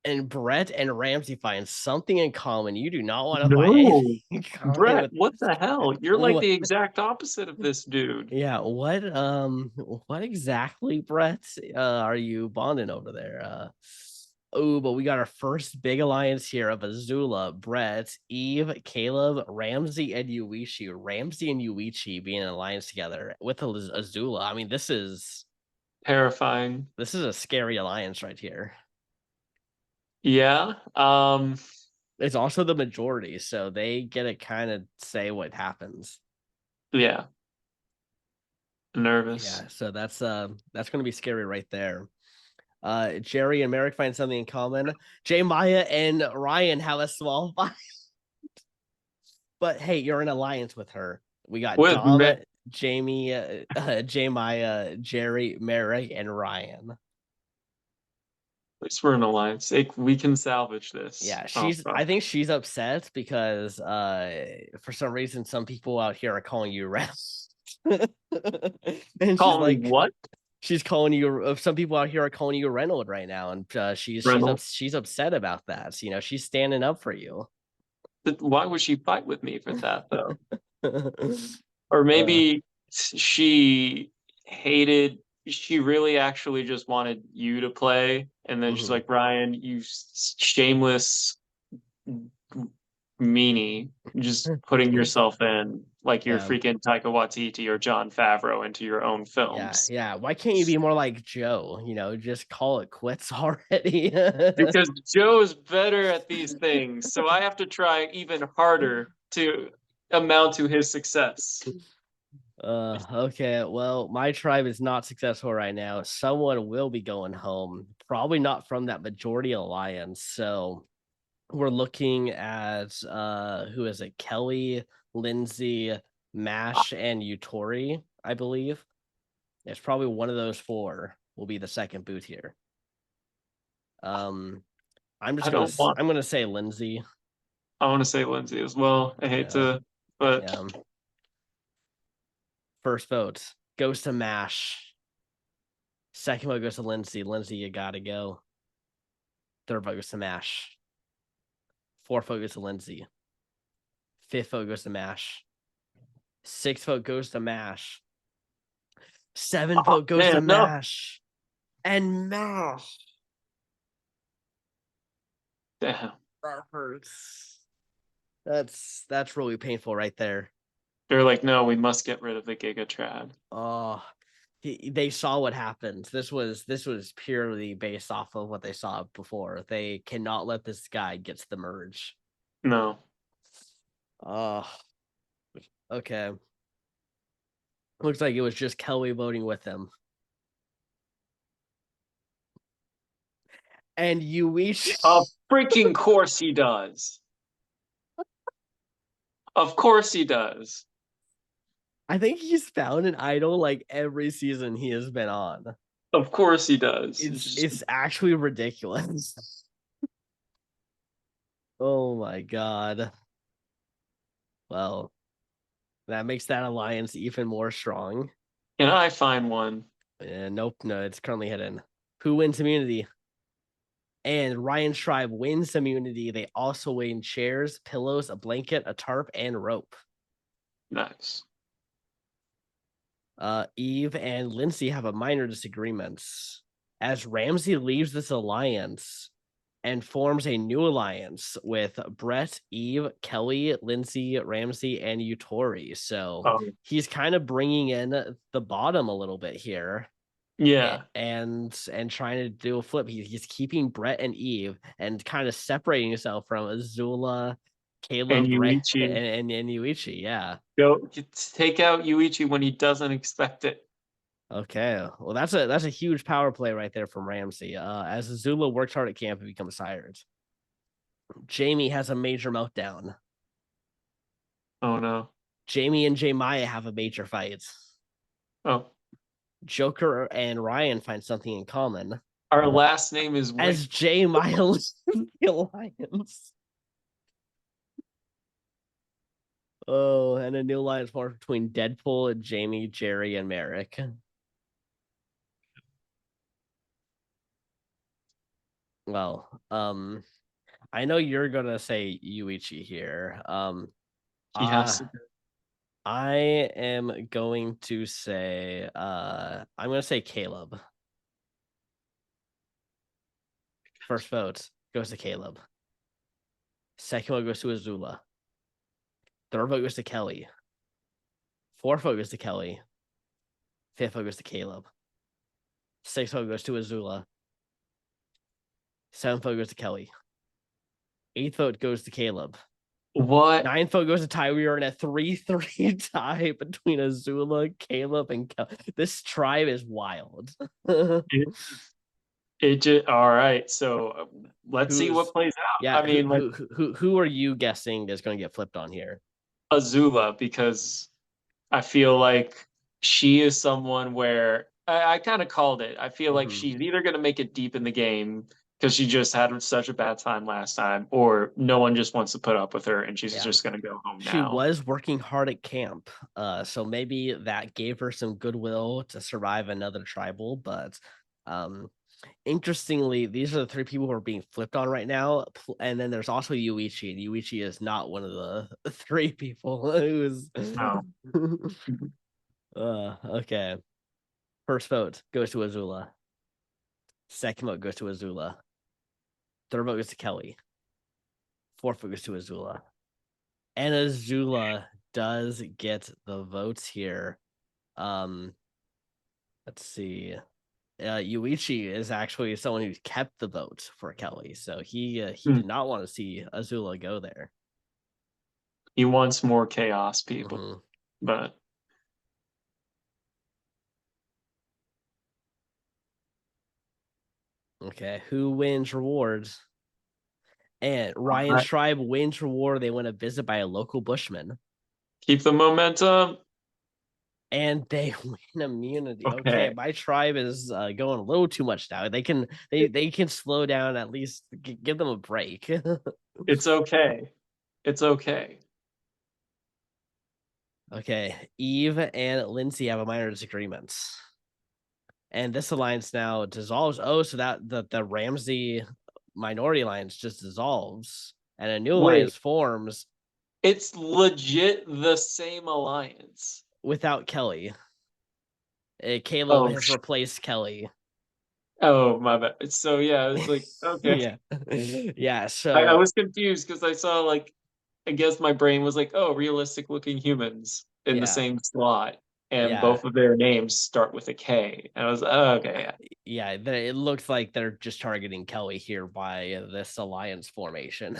And Brett and Ramsey find something in common. You do not want to find anything No, in common Brett. with What the hell? You're like what? the exact opposite of this dude. Yeah, what exactly, Brett, are you bonding over there? Oh, but we got our first big alliance here of Azula, Brett, Eve, Caleb, Ramsey, and Yuichi. Ramsey and Yuichi being in an alliance together with Azula. I mean, Terrifying. this is a scary alliance right here. Yeah. It's also the majority, so they get to kind of say what happens. Yeah. Nervous. Yeah, so that's gonna be scary right there. Jerry and Merrick find something in common. Jay Maya and Ryan have a small fight. But hey, you're in alliance with her. We got With Dom, me. Jamie, Jay Maya, Jerry, Merrick, and Ryan. At least we're in alliance. We can salvage this. Yeah, Oh I fuck. think she's upset because for some reason some people out here are calling you rest. And she's Call me like, what? she's calling you some people out here are calling you Reynolds right now, and Reynolds. she's upset about that. You know, she's standing up for you. Why would she fight with me for that though? Or uh, maybe she hated. She really actually just wanted you to play, and then she's mhm. like, Ryan, you shameless meanie, just putting yourself in like you're Yeah, freaking Taika Waititi or John Favreau into your own films. yeah. Why can't you be more like Joe? You know, just call it quits already. Because Joe's better at these things, so I have to try even harder to amount to his success. Okay. Well, my tribe is not successful right now. Someone will be going home, probably not from that majority alliance. So we're looking at who is it? Kelly, Lindsay, Mash, and Utori, I believe. It's probably one of those four will be the second boot here. Um, I don't want. I'm gonna say Lindsay. I want to say Lindsay as well. I hate Yeah, to, but yeah. First vote goes to Mash. Second vote goes to Lindsay. Lindsay, you gotta go. Third vote goes to Mash. Fourth vote goes to Lindsay. Fifth vote goes to Mash. Sixth vote goes to Mash. Seventh oh, vote goes to man, no. Mash. And Mash. Damn. That hurts. That's really painful right there. They're like, no, we must get rid of the Giga Trad. Oh, they saw what happened. This was purely based off of what they saw before. They cannot let this guy get to the merge. No. Oh, okay. Looks like it was just Kelly voting with him. And you wish Of freaking course he does. Of course he does. I think he's found an idol like every season he has been on. Of course he does. It's actually ridiculous. Oh my god. Well, that makes that alliance even more strong. Can I find one? Nope, no, it's currently hidden. Who wins immunity? And Ryan's tribe wins immunity. They also win chairs, pillows, a blanket, a tarp, and rope. Nice. Eve and Lindsay have a minor disagreements. As Ramsey leaves this alliance and forms a new alliance with Brett, Eve, Kelly, Lindsay, Ramsey, and Utori. So Oh, he's kind of bringing in the bottom a little bit here. yeah. And trying to do a flip. He's keeping Brett and Eve and kind of separating himself from Azula, And Caleb, Yuichi. and Yuichi. Yeah. Go take out Yuichi when he doesn't expect it. Okay. Well, that's a huge power play right there from Ramsey. As Azula works hard at camp and becomes tired. Jamie has a major meltdown. Oh no. Jamie and J Maya have a major fight. Oh. Joker and Ryan find something in common. Our last name is Wing. As J Maya leaves the alliance. Oh, and a new alliance formed between Deadpool and Jamie, Jerry, and Merrick. Well, I know you're gonna say Yuichi here. He has to. I am going to say I'm gonna say Caleb. First vote goes to Caleb. Second vote goes to Azula. Third vote goes to Kelly. Fourth vote goes to Kelly. Fifth vote goes to Caleb. Sixth vote goes to Azula. Seventh vote goes to Kelly. Eighth vote goes to Caleb. What? Ninth vote goes to tie. We are in a 3-3 tie between Azula, Caleb, and Kelly. This tribe is wild. It just all right. So let's see what Who's plays out. yeah? I mean, like Who are you guessing is going to get flipped on here? Azula, because I feel like she is someone where I kind of called it. I feel like Mm-hmm. she's either going to make it deep in the game because she just had such a bad time last time, or no one just wants to put up with her and she's Yeah, just going to go home she now. was working hard at camp, so maybe that gave her some goodwill to survive another tribal. But interestingly, these are the three people who are being flipped on right now. And then there's also Yuichi, and Yuichi is not one of the three people who's. No. Okay. First vote goes to Azula. Second vote goes to Azula. Third vote goes to Kelly. Fourth vote goes to Azula. And Azula does get the votes here. Let's see. Yuichi is actually someone who kept the vote for Kelly, so he did not want to see Azula go there. He wants more chaos, people. Mm-hmm. But Okay, who wins rewards? And Ryan's tribe wins reward. They win a visit by a local bushman. keep the momentum. And they win immunity. Okay, Okay. my tribe is going a little too much now. They can slow down, at least give them a break. It's okay. It's okay. Okay, Eve and Lindsay have a minor disagreement, and this alliance now dissolves. Oh, so that the Ramsey minority alliance just dissolves, and a new Wait, alliance forms it's legit the same alliance. without Kelly. Caleb Oh, has replaced Kelly. oh, my bad. So yeah, it's like okay. Yeah, yeah. I So was confused because I saw like I guess my brain was like, oh, realistic looking humans in the yeah, same slot, and yeah, both of their names start with a K. And I was oh, okay, yeah. It looks like they're just targeting Kelly here by this alliance formation.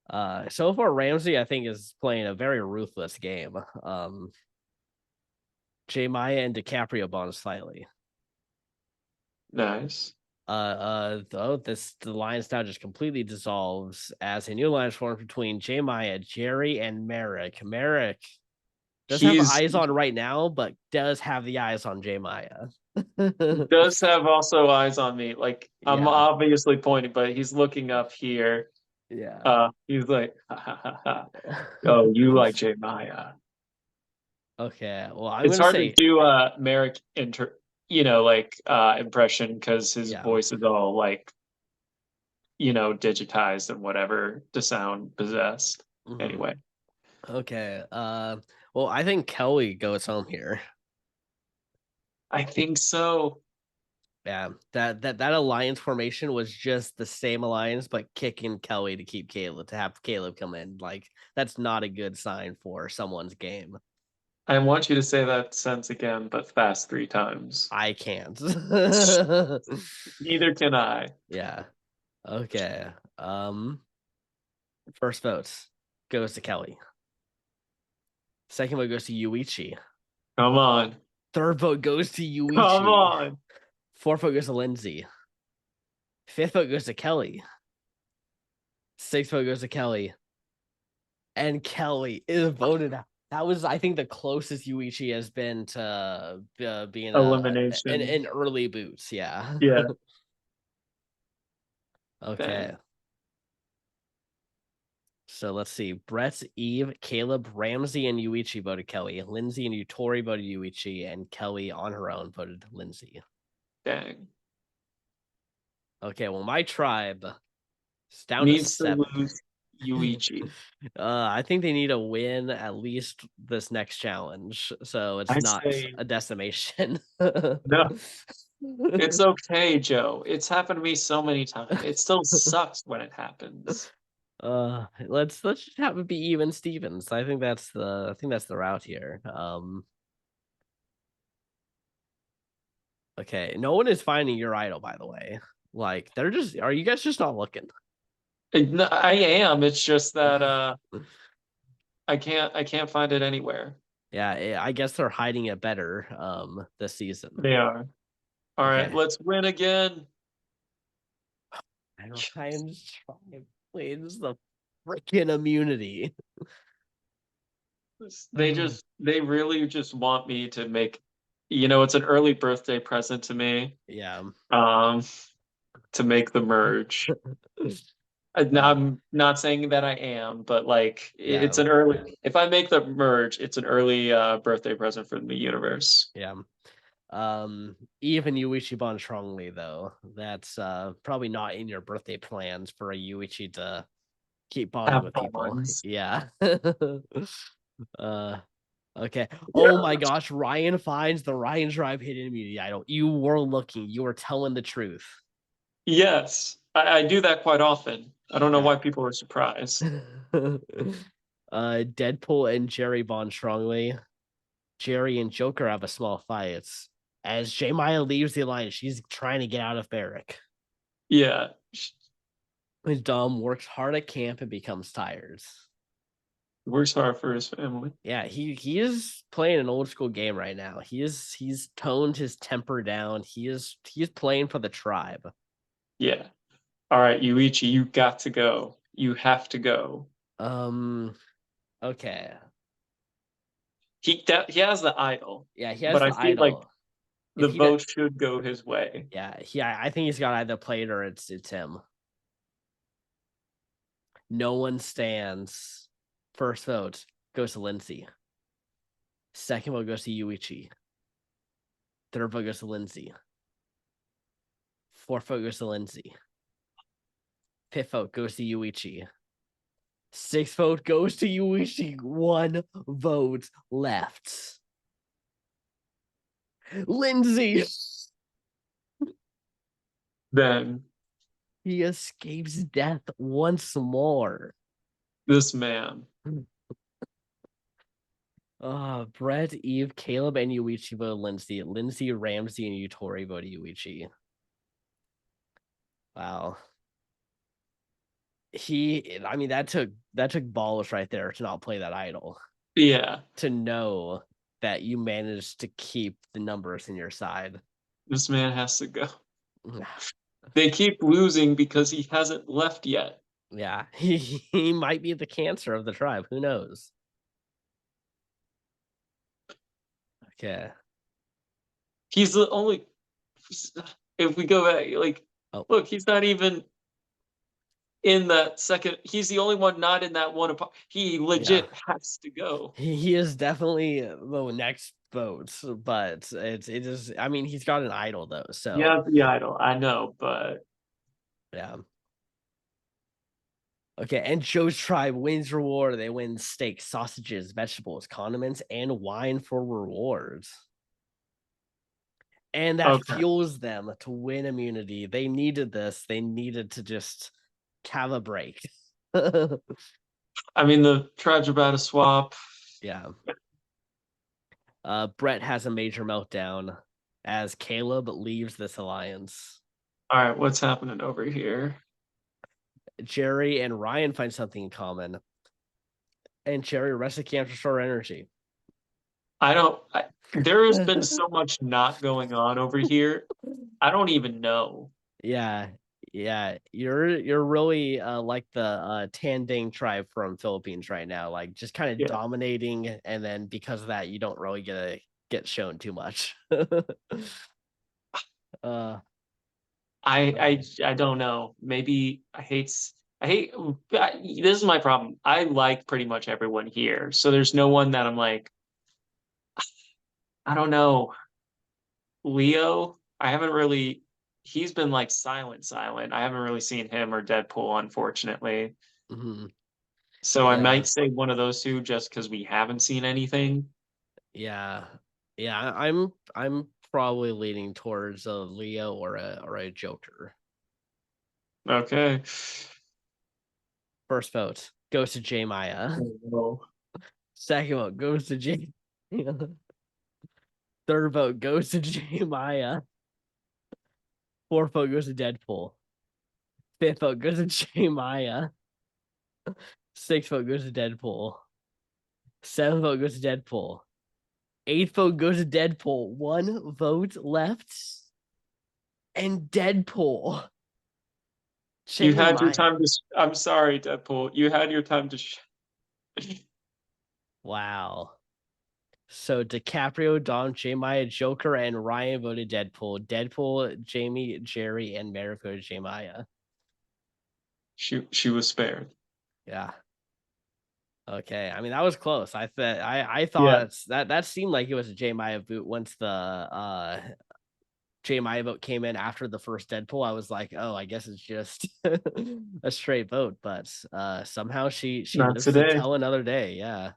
yeah. So far Ramsey, I think, is playing a very ruthless game. J Maya and DiCaprio bond slightly. Nice. The alliance now just completely dissolves as a new alliance forms between J Maya, Jerry, and Merrick. Merrick does have He's eyes on right now, but does have the eyes on J Maya. does have also eyes on me. Like I'm Yeah, obviously pointing, but he's looking up here. yeah. He's like, ha, ha, ha, ha. Oh, you like J Maya. Okay, well, I'm It's gonna hard to say, do a Merrick like impression because his yeah. voice is all like, digitized and whatever the sound possessed. Hmm. Anyway, Okay. Well, I think Kelly goes home here. I think so. Yeah, that alliance formation was just the same alliance, but kicking Kelly to keep Caleb to have Caleb come in. Like that's not a good sign for someone's game. I want you to say that sentence again, but fast 3 times. I can't. Neither can I. Yeah. Okay. First vote goes to Kelly. Second vote goes to Yuichi. Come on. Third vote goes to Come Yuichi. on. Fourth vote goes to Lindsay. Fifth vote goes to Kelly. Sixth vote goes to Kelly. And Kelly is voted out. That was, I think, the closest Yuichi has been to being Elimination. an early boots. Yeah. Yeah. Okay. Dang. So let's see. Brett, Eve, Caleb, Ramsey, and Yuichi voted Kelly. Lindsay and Yutori voted Yuichi, and Kelly on her own voted Lindsay. Dang. Okay, well, my tribe is down to Needs to 7. lose Yuichi. I think they need to win at least this next challenge, so it's I not say a decimation. no. It's okay, Joe. It's happened to me so many times. It still sucks when it happens. Let's just have it be even Stevens. I think that's the route here. Okay, no one is finding your idol, by the way. Like they're just, are you guys just not looking? No, I am. It's just that I can't find it anywhere. Yeah, I guess they're hiding it better this season. They are. All right, Okay. let's win again. Ryan's tribe wins the freaking immunity. They really just want me to make, it's an early birthday present to me, Yeah. um, to make the merge. Uh, I'm not saying that I am, but like it's yeah. an early, if I make the merge, it's an early birthday present for the universe. Yeah. Even Yuichi bond strongly though. That's probably not in your birthday plans for a Yuichi to keep bonding Have with people. bonds. Yeah. uh okay. Oh Yeah. my gosh, Ryan finds the Ryan Tribe hidden immunity idol. You were looking, you were telling the truth. Yes, I do that quite often. I don't know Yeah. why people are surprised. Deadpool and Jerry bond strongly. Jerry and Joker have a small fight. As J Maya leaves the alliance, she's trying to get out of Barrack. Yeah, Dom works hard at camp and becomes tired. works hard for his family. Yeah, he is playing an old school game right now. He's toned his temper down. He's playing for the tribe. Yeah. All right, Yuichi, you got to go. You have to go. Um okay. He has the idol, Yeah, he has but I the feel like idol. the If he does, vote should go his way. yeah, I think he's got either played or it's him. No one stands. First vote goes to Lindsay. Second vote goes to Yuichi. Third vote goes to Lindsay. Fourth vote goes to Lindsay. Fifth vote goes to Yuichi. Sixth vote goes to Yuichi. One vote left. Lindsay. Then He escapes death once more. this man. Brett, Eve, Caleb, and Yuichi vote Lindsay. Lindsay, Ramsey, and Yutori vote Yuichi. Wow. I mean, that took balls right there to not play that idol. Yeah, To know that you managed to keep the numbers in your side. this man has to go. They keep losing because he hasn't left yet. Yeah, he might be the cancer of the tribe. Who knows? Okay. He's the only. If we go back, like, Oh, look, he's not even in that second. He's the only one not in that one. He yeah. legit has to go. He is definitely the next vote, but it is. I mean, he's got an idol though, so Yeah, the idol. I know, but yeah. Okay, and Joe's tribe wins reward. They win steaks, sausages, vegetables, condiments, and wine for rewards. And that okay. fuels them to win immunity. They needed this. They needed to just have a break. I mean, the tribes are about to swap. Yeah. Brett has a major meltdown as Caleb leaves this alliance. All right, what's happening over here? Jerry and Ryan find something in common, and Jerry arrests a cancer store energy. I don't. There has been so much not going on over here. I don't even know. Yeah, yeah, you're really like the Tanding tribe from Philippines right now, like just kind of Yeah, dominating, and then because of that, you don't really get shown too much. uh, I don't know. Maybe I hate. This is my problem. I like pretty much everyone here, so there's no one that I'm like. I don't know. Leo, I haven't really. He's been like silent. I haven't really seen him or Deadpool, unfortunately. mhm, So I yeah, might say one of those two just because we haven't seen anything. yeah, yeah. I'm probably leaning towards a Leo or a Joker. Okay. First vote goes to J Maya. Oh, no. Second vote goes to J. Third vote goes to J Maya. Fourth vote goes to Deadpool. Fifth vote goes to J Maya. Sixth vote goes to Deadpool. Seventh vote goes to Deadpool. Eighth vote goes to Deadpool. One vote left. And Deadpool. You J had your Maya. time to. I'm sorry, Deadpool. You had your time to. Wow. So DiCaprio, Dom, J Maya, Joker, and Ryan voted Deadpool. Deadpool, Jamie, Jerry, and Merrick voted J Maya. She was spared. Yeah. Okay. I mean, that was close. I Yeah, thought that seemed like it was a J Maya boot once the J Maya vote came in after the first Deadpool. I was like, oh, I guess it's just a straight vote, but somehow she not lives to today. tell another day. Yeah.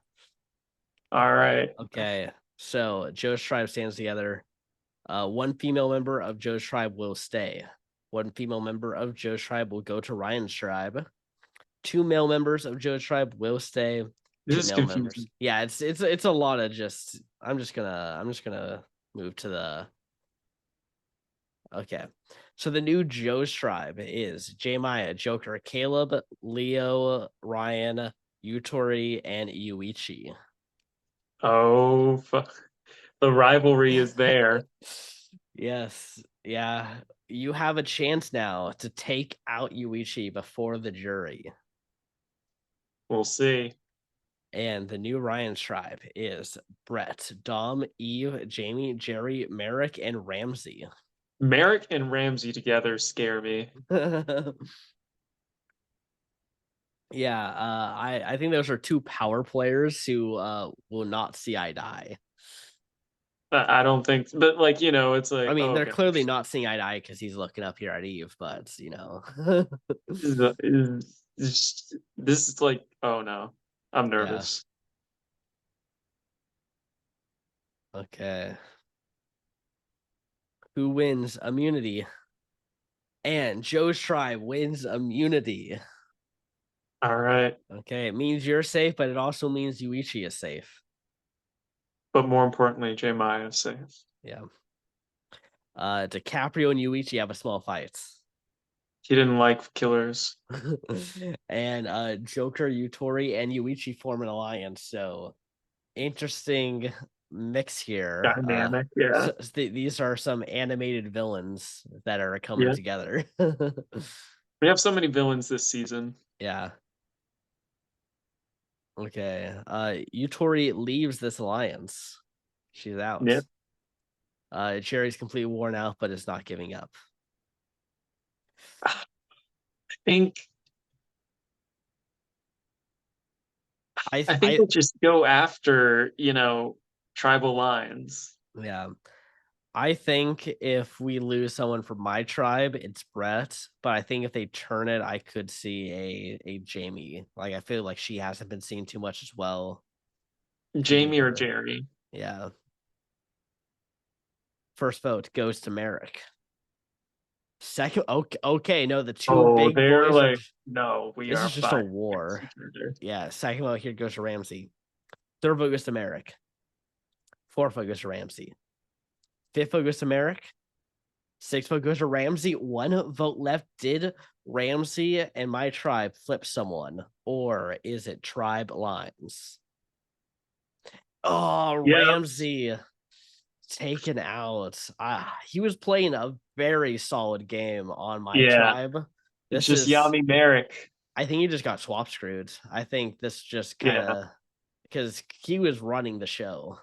All right. Okay. So Joe's tribe stands together. One female member of Joe's tribe will stay. One female member of Joe's tribe will go to Ryan's tribe. Two male members of Joe's tribe will stay. This Two is male members. confusing. Yeah, it's a lot of just. I'm just gonna move to the. Okay, so the new Joe's tribe is J Maya, Joker, Caleb, Leo, Ryan, Yutori, and Yuichi. Oh, the rivalry is there. Yes, yeah. You have a chance now to take out Yuichi before the jury. We'll see. And the new Ryan's tribe is Brett, Dom, Eve, Jamie, Jerry, Merrick, and Ramsey. Merrick and Ramsey together scare me. Yeah, I think those are two power players who will not see eye to eye. I don't think, but like it's I like, mean, they're okay, clearly not seeing eye to eye because he's looking up here at Eve, but this is like, oh no, I'm yeah. nervous. Okay. Who wins immunity? And Joe's tribe wins immunity. All right, Okay, it means you're safe, but it also means Yuichi is safe. but more importantly, J Maya safe. Yeah. DiCaprio and Yuichi have a small fight. He didn't like killers. And Joker, Yutori, and Yuichi form an alliance. So interesting mix here. Dynamic, yeah. These are some animated villains that are coming Yeah. together. We have so many villains this season. Yeah. Okay. Yutori leaves this alliance. She's out. Yeah. Cherry's completely worn out, but is not giving up. I think I I think I we'll just go after, tribal lines. yeah. I think if we lose someone from my tribe, it's Brett. But I think if they turn it, I could see a Jamie. Like I feel like she hasn't been seen too much as well. Could be Jamie or her. Jerry. Yeah. First vote goes to Merrick. Second, okay, no, the two Oh, big they're boys are. like, no, we This are is just a fighting against war. each other. Yeah. Second vote here goes to Ramsey. Third vote goes to Merrick. Fourth vote goes to Ramsey. Fifth vote goes to Merrick. Sixth vote goes to Ramsey. One vote left. Did Ramsey and my tribe flip someone, or is it tribe lines? Oh, Yes. Ramsey taken out. He was playing a very solid game on my Yeah. tribe. It's This just is, Yami Merrick. I think he just got swap screwed. I think this just kind Yeah. of because he was running the show.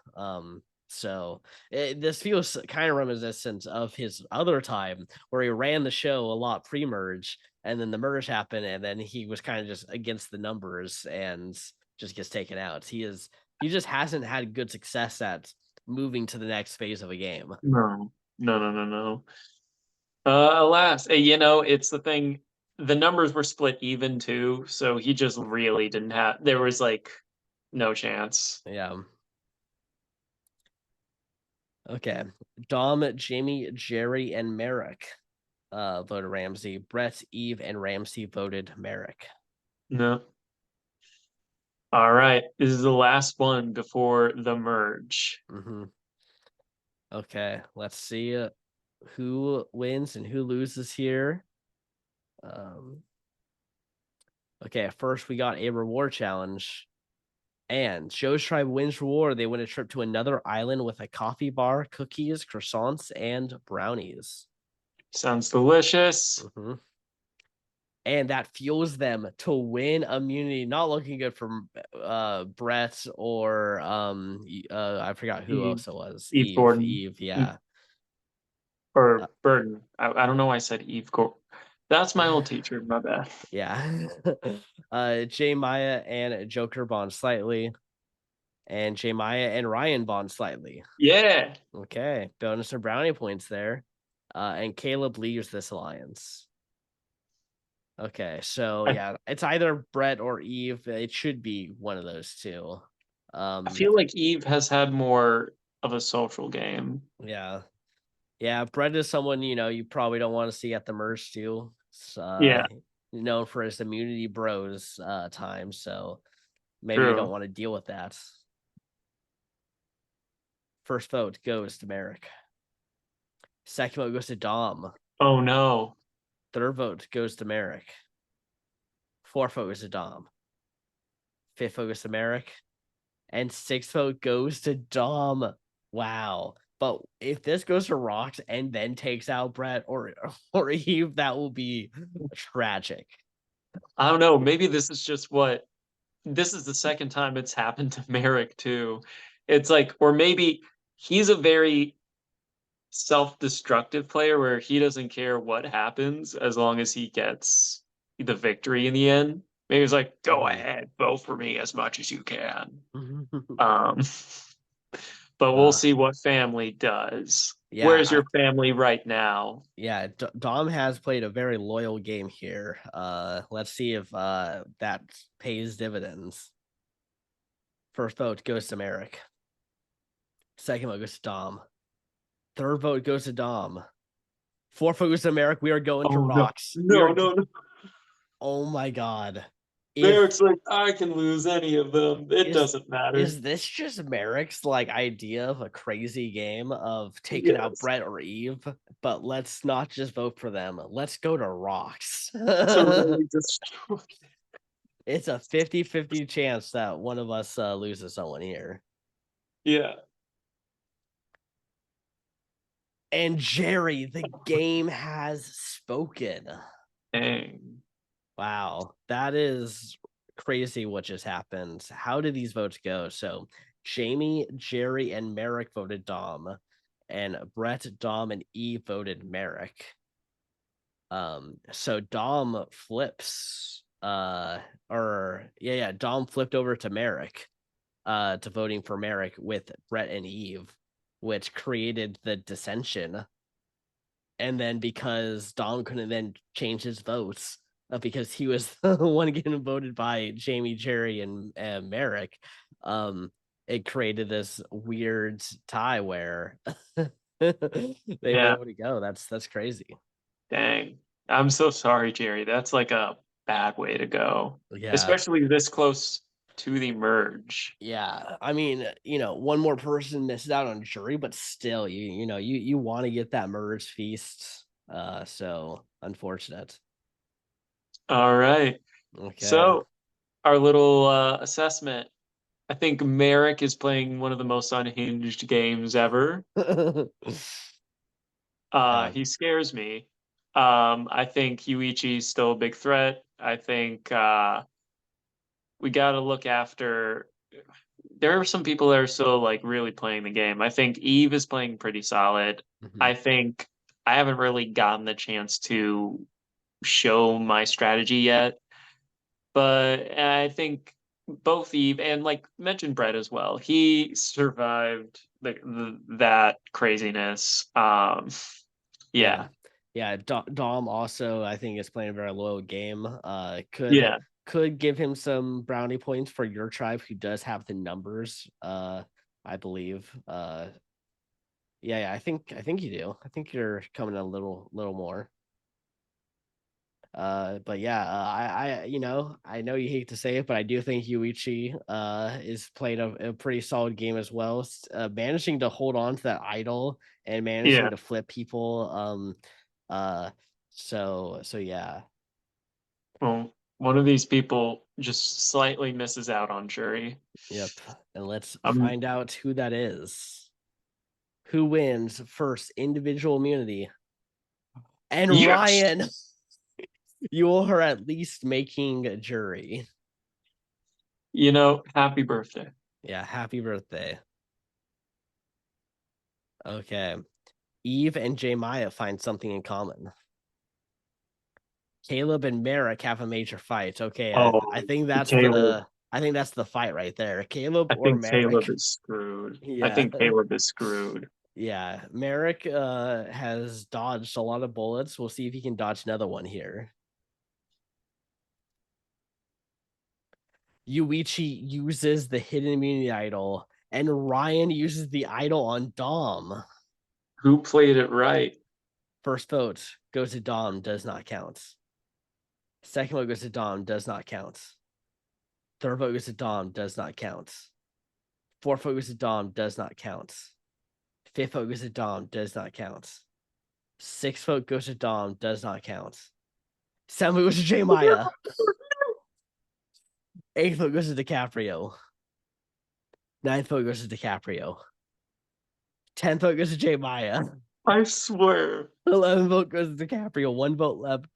So this feels kind of reminiscent of his other time where he ran the show a lot pre-merge, and then the merge happened, and then he was kind of just against the numbers and just gets taken out. He just hasn't had good success at moving to the next phase of a game. No. No, no, no, no. Alas, it's the thing. The numbers were split even too, so he just really didn't have. There was like no chance. Yeah. Okay. Dom, Jamie, Jerry, and Merrick voted Ramsey. Brett, Eve, and Ramsey voted Merrick. No. All right. This is the last one before the merge. Mm-hmm. Okay, let's see who wins and who loses here. Um, okay, first we got a reward challenge. And Joe's tribe wins reward. They win a trip to another island with a coffee bar, cookies, croissants, and brownies. Sounds delicious. Mm-hmm. And that fuels them to win immunity. Not looking good for Brett or I forgot who Eve, else it was. Eve Gordon, Eve, Eve, yeah. or Burden. I don't know why I said Eve Gordon. That's my old teacher. My bad. Yeah. Jay Maya and Joker bond slightly. And Jay Maya and Ryan bond slightly. Yeah. Okay. Bonus or brownie points there. And Caleb leaves this alliance. Okay, so I, yeah, it's either Brett or Eve. It should be one of those two. I feel like Eve has had more of a social game. Yeah. Yeah, Brett is someone, you probably don't want to see at the merge too. It's, Yeah, known for his immunity bros time, so maybe you don't true. want to deal with that. First vote goes to Merrick. Second vote goes to Dom. Oh no. Third vote goes to Merrick. Fourth vote goes to Dom. Fifth vote goes to Merrick. And sixth vote goes to Dom. Wow. But if this goes to Rocks and then takes out Brett or Eve, that will be tragic. I don't know. Maybe this is the second time it's happened to Merrick too. It's like, or maybe he's a very self-destructive player where he doesn't care what happens as long as he gets the victory in the end. Maybe he's like, go ahead, vote for me as much as you can. Um, but we'll uh, see what family does. yeah, Where's your family right now? yeah. Dom has played a very loyal game here. Let's see if that pays dividends. First vote goes to Merrick. Second vote goes to Dom. Third vote goes to Dom. Fourth vote goes to Merrick. We are going to Oh no, Rocks. no, no, no. Oh my god. If Merrick's like, I can lose any of them. It is doesn't matter. is this just Merrick's like idea of a crazy game of taking out Yes. Brett or Eve? But let's not just vote for them. Let's go to Rocks. To really destroy. It's a 50-50 chance that one of us loses someone here. Yeah. And Jerry, the game has spoken. Dang. Wow, that is crazy what just happened. How did these votes go? So Jamie, Jerry, and Merrick voted Dom, and Brett, Dom, and Eve voted Merrick. So Dom flips, Dom flipped over to Merrick, to voting for Merrick with Brett and Eve, which created the dissension. And then because Dom couldn't then change his votes, because he was the one getting voted by Jamie, Jerry, and Merrick, it created this weird tie where they were Yeah. able to go. That's crazy. Dang. I'm so sorry, Jerry. That's like a bad way to go, Yeah. especially this close to the merge. Yeah, I mean, one more person misses out on jury, but still, you want to get that merge feast. So unfortunate. All right. Okay. So, our little assessment. I think Merrick is playing one of the most unhinged games ever. Yeah. He scares me. I think Yuichi's still a big threat. I think we got to look after. There are some people that are still like really playing the game. I think Eve is playing pretty solid. Mhm. I think I haven't really gotten the chance to show my strategy yet, but I think both Eve and like mentioned Brett as well. He survived that craziness. Yeah. Yeah, Yeah. Dom also, I think, is playing a very loyal game. Could yeah. could give him some brownie points for your tribe, who does have the numbers. I believe. Yeah. I think you do. I think you're coming a little more. But yeah, I know you hate to say it, but I do think Yuichi is playing a pretty solid game as well. Managing to hold on to that idol and managing Yeah. to flip people. Uh, so yeah. Well, one of these people just slightly misses out on jury. Yep. And let's Um, find out who that is. Who wins first individual immunity? And yes. Ryan, you are at least making a jury. Happy birthday. Yeah, happy birthday. Okay. Eve and J Maya find something in common. Caleb and Merrick have a major fight. Okay, I Oh, think that's Caleb. the fight right there. Caleb I or think Caleb Merrick. is screwed. I Yeah. think Caleb is screwed. Yeah. Merrick has dodged a lot of bullets. We'll see if he can dodge another one here. Yuichi uses the hidden immunity idol, and Ryan uses the idol on Dom. Who played it right? First vote goes to Dom, does not count. Second vote goes to Dom, does not count. Third vote goes to Dom, does not count. Fourth vote goes to Dom, does not count. Fifth vote goes to Dom, does not count. Sixth vote goes to Dom, does not count. Seventh vote goes to J Maya. Eighth vote goes to DiCaprio. Ninth vote goes to DiCaprio. 10th vote goes to J Maya. I swear. 11th vote goes to DiCaprio. One vote left.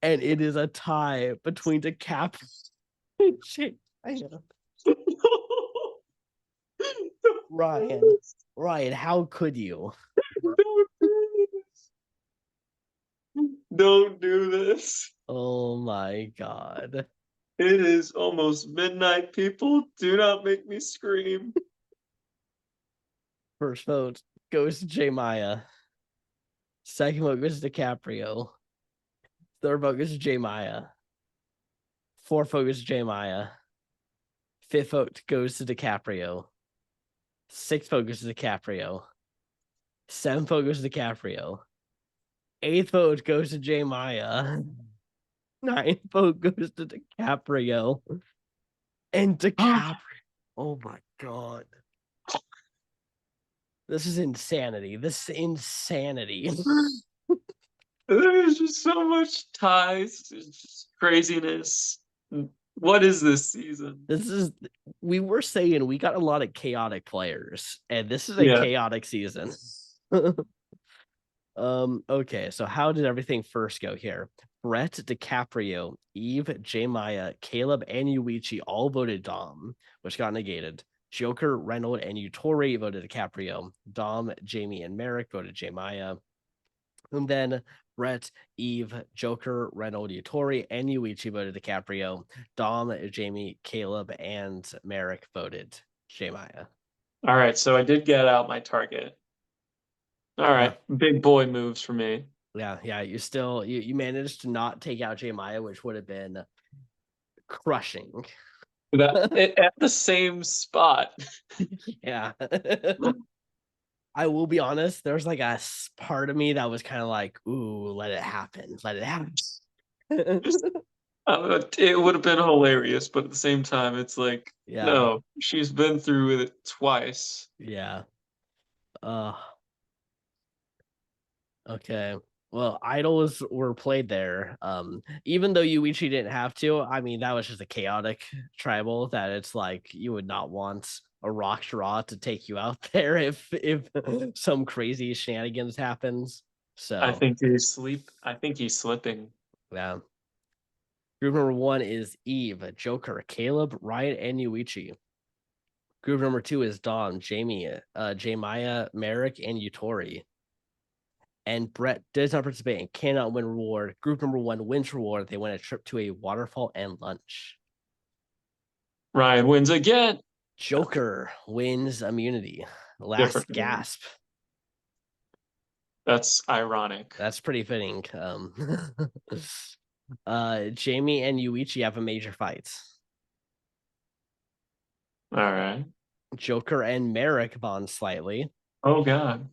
And it is a tie between DiCaprio and J Maya. Ryan. Ryan, how could you? Don't do this. Don't do this. Oh my god. It is almost midnight, people. Do not make me scream. First vote goes to J Maya. Second vote goes to DiCaprio. Third vote goes to J Maya. Fourth vote goes to J Maya. Fifth vote goes to DiCaprio. Sixth vote goes to DiCaprio. Seventh vote goes to DiCaprio. Eighth vote goes to J Maya. Ninth vote goes to DiCaprio. And DiCaprio. Oh my god. This is insanity. This is insanity. There's just so much ties, just craziness. What is this season? We were saying we got a lot of chaotic players, and this is a Yeah. chaotic season. Okay, so how did everything first go here? Brett, DiCaprio, Eve, J. Maya, Caleb, and Yuichi all voted Dom, which got negated. Joker, Reynolds, and Utori voted DiCaprio. Dom, Jamie, and Merrick voted J. Maya. And then Brett, Eve, Joker, Reynolds, Utori, and Yuichi voted DiCaprio. Dom, Jamie, Caleb, and Merrick voted J. Maya. All right, so I did get out my target. All Yeah. right, big boy moves for me. Yeah. You managed to not take out J. Maya, which would have been crushing. At the same spot. Yeah. I will be honest, there's like a part of me that was kind of like, ooh, let it happen. Let it happen. It would have been hilarious, but at the same time, it's like, Yeah. no, she's been through it twice. Yeah. Uh okay. Well, idols were played there. Even though Yuichi didn't have to, I mean, that was just a chaotic tribal that it's like you would not want a rock draw to take you out there if some crazy shenanigans happens. So I think he's slipping. yeah. Group number one is Eve, Joker, Caleb, Ryan, and Yuichi. Group number two is Dawn, Jamie, Maya, Merrick, and Utori. And Brett does not participate and cannot win reward. Group number one wins reward. They win a trip to a waterfall and lunch. Ryan wins again. Joker wins immunity. Different. Last gasp. That's ironic. That's pretty fitting. Jamie and Yuichi have a major fight. All right. Joker and Merrick bond slightly. Oh God.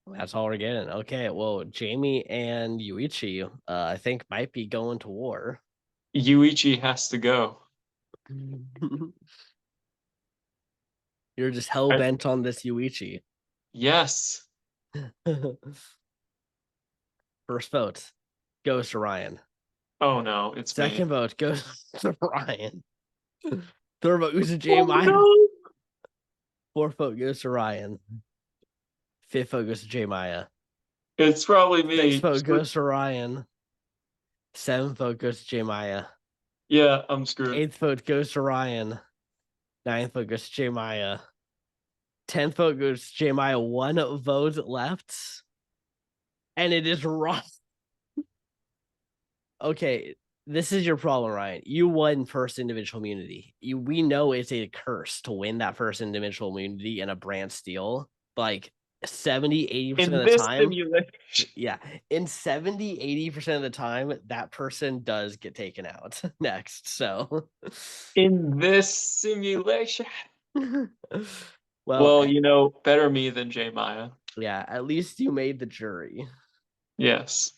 That's all we're getting. Okay, well, Jamie and Yuichi, I think might be going to war. Yuichi has to go. You're just hell I, bent on this Yuichi. yes. First vote goes to Ryan. Oh no, it's me. Second vote goes to Ryan. Third vote goes to Oh Maya. no. Fourth vote goes to Ryan. Fifth vote goes to J Maya. It's probably Sixth me. vote goes to Ryan. Seventh vote goes to J Maya. Yeah, I'm screwed. Eighth vote goes to Ryan. Ninth vote goes to J Maya. 10th vote goes to J Maya. One vote left. And it is wrong. Okay, this is your problem, Ryan. You won first individual immunity. We know it's a curse to win that first individual immunity in a Brantsteele. Like 70-80% of In the this time, simulation. yeah, in 70-80% of the time, that person does get taken out next. So, In this simulation. well, Well, you know, better me than J Maya. yeah, at least you made the jury. Yes.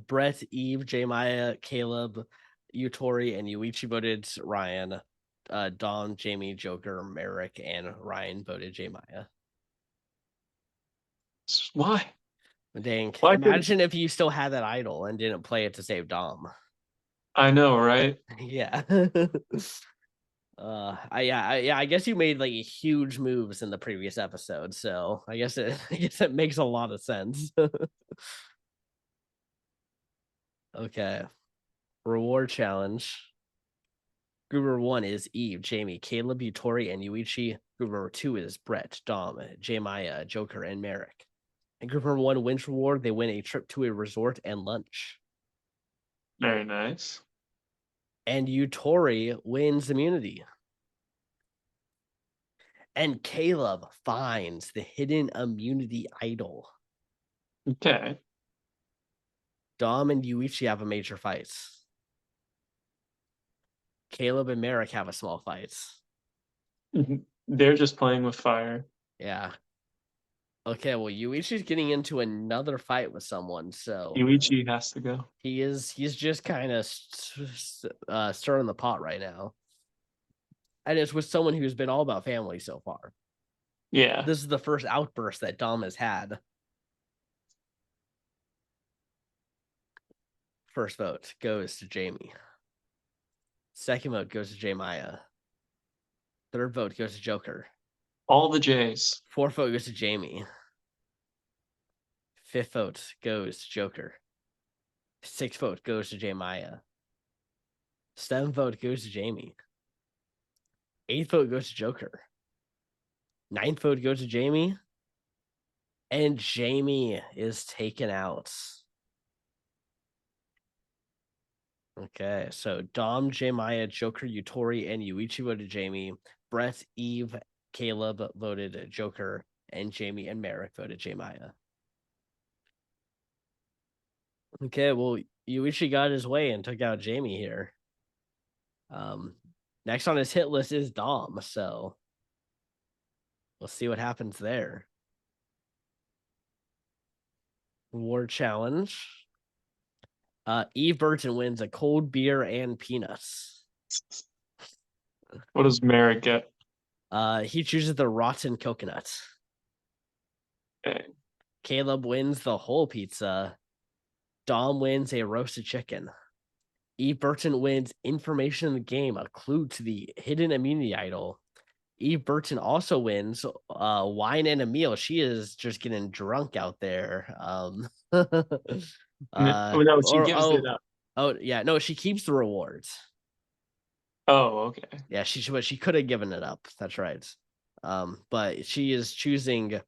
Brett, Eve, J Maya, Caleb, Utori, and Yuichi voted Ryan. Dom, Jamie, Joker, Merrick, and Ryan voted J Maya. Why? Dang. Why could Imagine if you still had that idol and didn't play it to save Dom. I know, right? Yeah. I guess you made like huge moves in the previous episode, so I guess it makes a lot of sense. Okay. Reward challenge. Group number one is Eve, Jamie, Caleb, Utori, and Yuichi. Group number two is Brett, Dom, J Maya, Joker, and Merrick. And group number one wins reward. They win a trip to a resort and lunch. Very nice. And Utori wins immunity. And Caleb finds the hidden immunity idol. Okay. Dom and Yuichi have a major fight. Caleb and Merrick have a small fight. They're just playing with fire. Yeah. Okay, well, Yuichi's getting into another fight with someone, so Yuichi has to go. he's just kind of stirring the pot right now, and it's with someone who's been all about family so far. Yeah. This is the first outburst that Dom has had. First vote goes to Jamie. Second vote goes to J Maya. Third vote goes to Joker. All the J's. Fourth vote goes to Jamie. Fifth vote goes to Joker. Sixth vote goes to J Maya. Seventh vote goes to Jamie. Eighth vote goes to Joker. Ninth vote goes to Jamie. And Jamie is taken out. Okay, so Dom, J Maya, Joker, Yutori, and Yuichi voted Jamie. Brett, Eve, Caleb voted Joker, and Jamie and Merrick voted J Maya. Okay, well, Yuichi got his way and took out Jamie here. Next on his hit list is Dom, so we'll see what happens there. War challenge. Eve Burton wins a cold beer and peanuts. What does Merrick get? He chooses the rotten coconut. Okay. Caleb wins the whole pizza. Dom wins a roasted chicken. Eve Burton wins information in the game, a clue to the hidden immunity idol. Eve Burton also wins wine and a meal. She is just getting drunk out there. No, she gives it up. Oh yeah, no, she keeps the rewards. Oh, okay. Yeah, she could have given it up. That's right. But she is choosing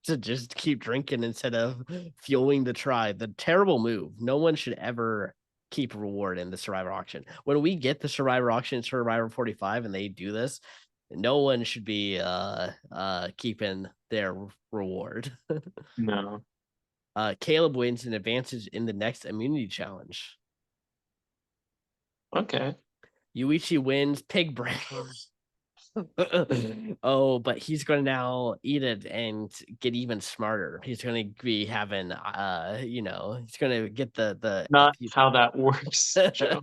to just keep drinking instead of fueling the tribe. The terrible move. No one should ever keep reward in the Survivor auction. When we get the Survivor auction, Survivor 45, and they do this, no one should be keeping their reward. No. Caleb wins an advantage in the next immunity challenge. Okay. Yuichi wins pig brain. Oh, but he's going to now eat it and get even smarter. He's going to be having, he's going to get the. Not how that works, Joe.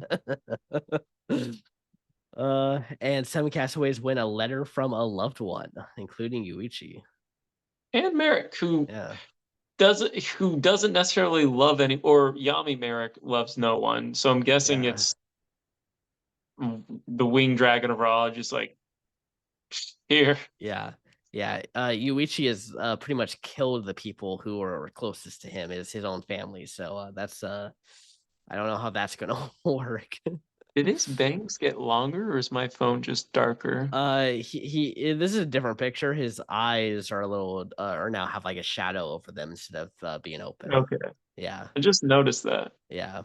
And seven castaways win a letter from a loved one, including Yuichi. And Merrick, Yeah. doesn't necessarily love any, or Yami Merrick loves no one. So I'm guessing Yeah. it's the winged dragon of Ra, just like here. Yeah. Yeah. Yuichi has pretty much killed the people who are closest to him, is his own family. So that's I don't know how that's gonna work. Did his bangs get longer, or is my phone just darker? He this is a different picture. His eyes are a little or now have like a shadow over them instead of being open. Okay. Yeah. I just noticed that. Yeah.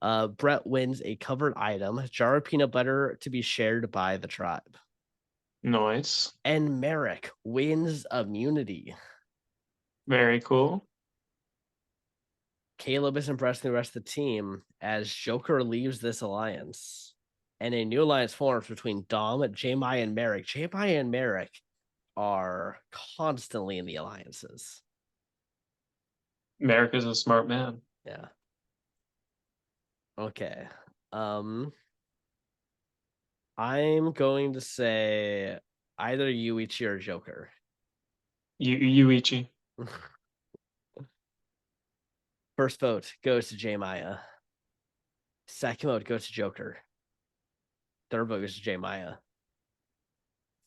Brett wins a covered item, jar of peanut butter to be shared by the tribe. Nice. And Merrick wins immunity. Very cool. Caleb is impressing the rest of the team as Joker leaves this alliance. And a new alliance forms between Dom, J-Mai, and Merrick. J-Mai and Merrick are constantly in the alliances. Merrick is a smart man. Yeah. Okay. I'm going to say either Yuichi or Joker. Yuichi. First vote goes to J Maya. Second vote goes to Joker. Third vote goes to J Maya.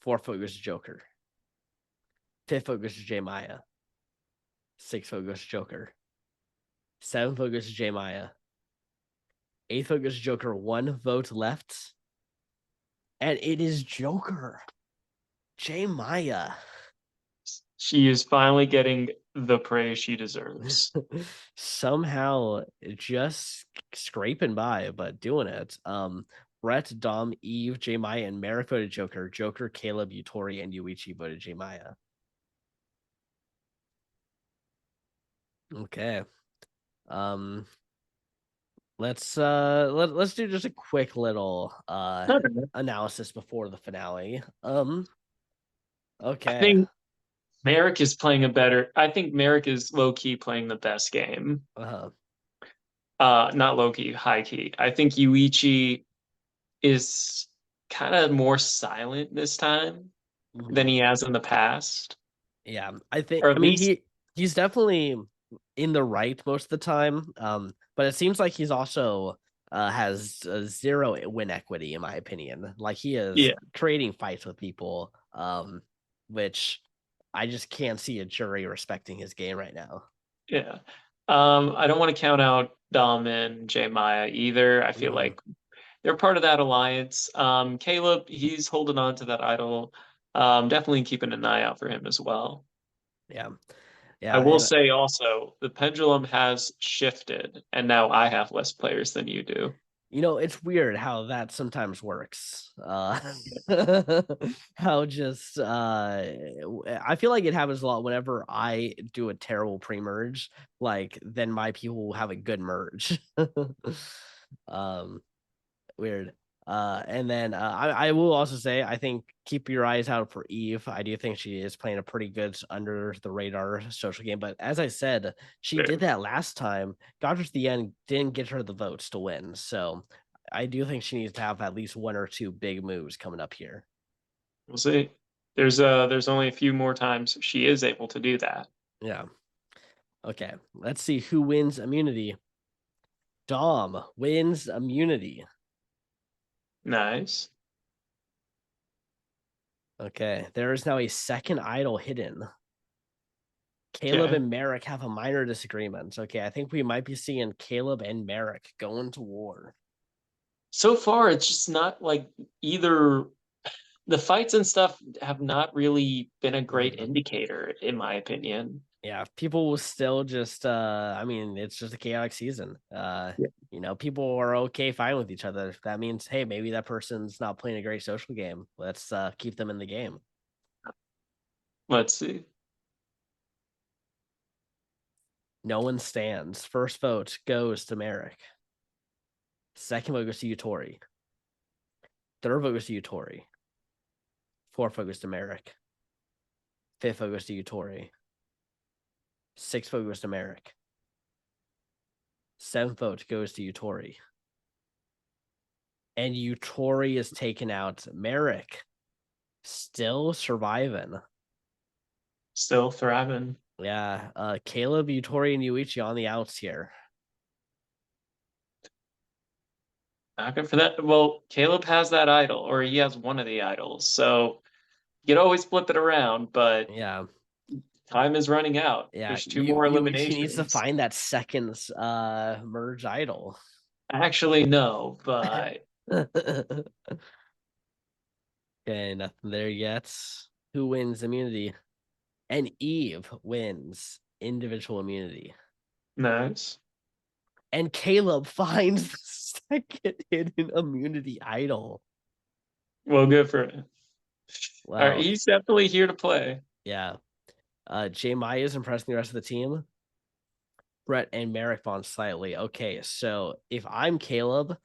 Fourth vote goes to Joker. Fifth vote goes to J Maya. Sixth vote goes to Joker. Seventh vote goes to J Maya. Eighth vote goes to Joker. One vote left. And it is Joker. J Maya. She is finally getting the praise she deserves. Somehow just scraping by, but doing it. Brett, Dom, Eve, J Maya, and Merrick voted Joker. Joker, Caleb, Yutori, and Yuichi voted J Maya. Okay. Let's do just a quick little analysis before the finale. Okay. I think Merrick is playing a better. I think Merrick is low key playing the best game. Uh-huh. Not low key, high key. I think Yuichi is kind of more silent this time than he has in the past. Yeah, Or at I mean least he's definitely in the right most of the time. But it seems like he's also has zero win equity in my opinion. Like he is yeah. trading fights with people, which I just can't see a jury respecting his game right now. Yeah. I don't want to count out Dom and J Maya either. I feel Mm-hmm. like they're part of that alliance. Caleb, he's holding on to that idol. Definitely keeping an eye out for him as well. Yeah, I yeah, will and say also, the pendulum has shifted, and now I have less players than you do. it's weird how that sometimes works. How just I feel like it happens a lot whenever I do a terrible pre-merge, like then my people will have a good merge. um Weird. And then I will also say I think keep your eyes out for Eve. I do think she is playing a pretty good under the radar social game. But as I said, she did Fair. that last time. Got her to the end, didn't get her the votes to win. So I do think she needs to have at least one or two big moves coming up here. We'll see. There's only a few more times she is able to do that. Yeah. Okay. Let's see who wins immunity. Dom wins immunity. Nice. Okay. There is now a second idol hidden. Caleb Okay. and Merrick have a minor disagreement. Okay, I think we might be seeing Caleb and Merrick going to war. So far, it's just not like either the fights and stuff have not really been a great Mhm. indicator, in my opinion. Yeah, people will still just I mean, it's just a chaotic season. Yeah. People are okay fine with each other. That means, hey, maybe that person's not playing a great social game. Let's keep them in the game. Let's see. No one stands. First vote goes to Merrick. Second vote goes to Utori. Third vote goes to Utori. Fourth vote goes to Merrick. Fifth vote goes to Utori. Sixth vote goes to Merrick. Seventh vote goes to Utori. And Utori is taken out. Merrick still surviving. Still thriving. Yeah. Caleb, Utori, and Yuichi on the outs here. Not good for that. Well, Caleb has that idol, or he has one of the idols. So you could always flip it around, but Yeah. time is running out. Yeah. There's two more Yuichi needs to eliminations. find that second merge idol. Actually, no, but Okay, nothing there yet. Who wins immunity? And Eve wins individual immunity. nice. And Caleb finds the second hidden immunity idol. Well, good for him. All right, Wow. he's definitely here to play. Yeah. J Maya is impressing the rest of the team. Brett and Merrick bond slightly. Okay, so if I'm Caleb,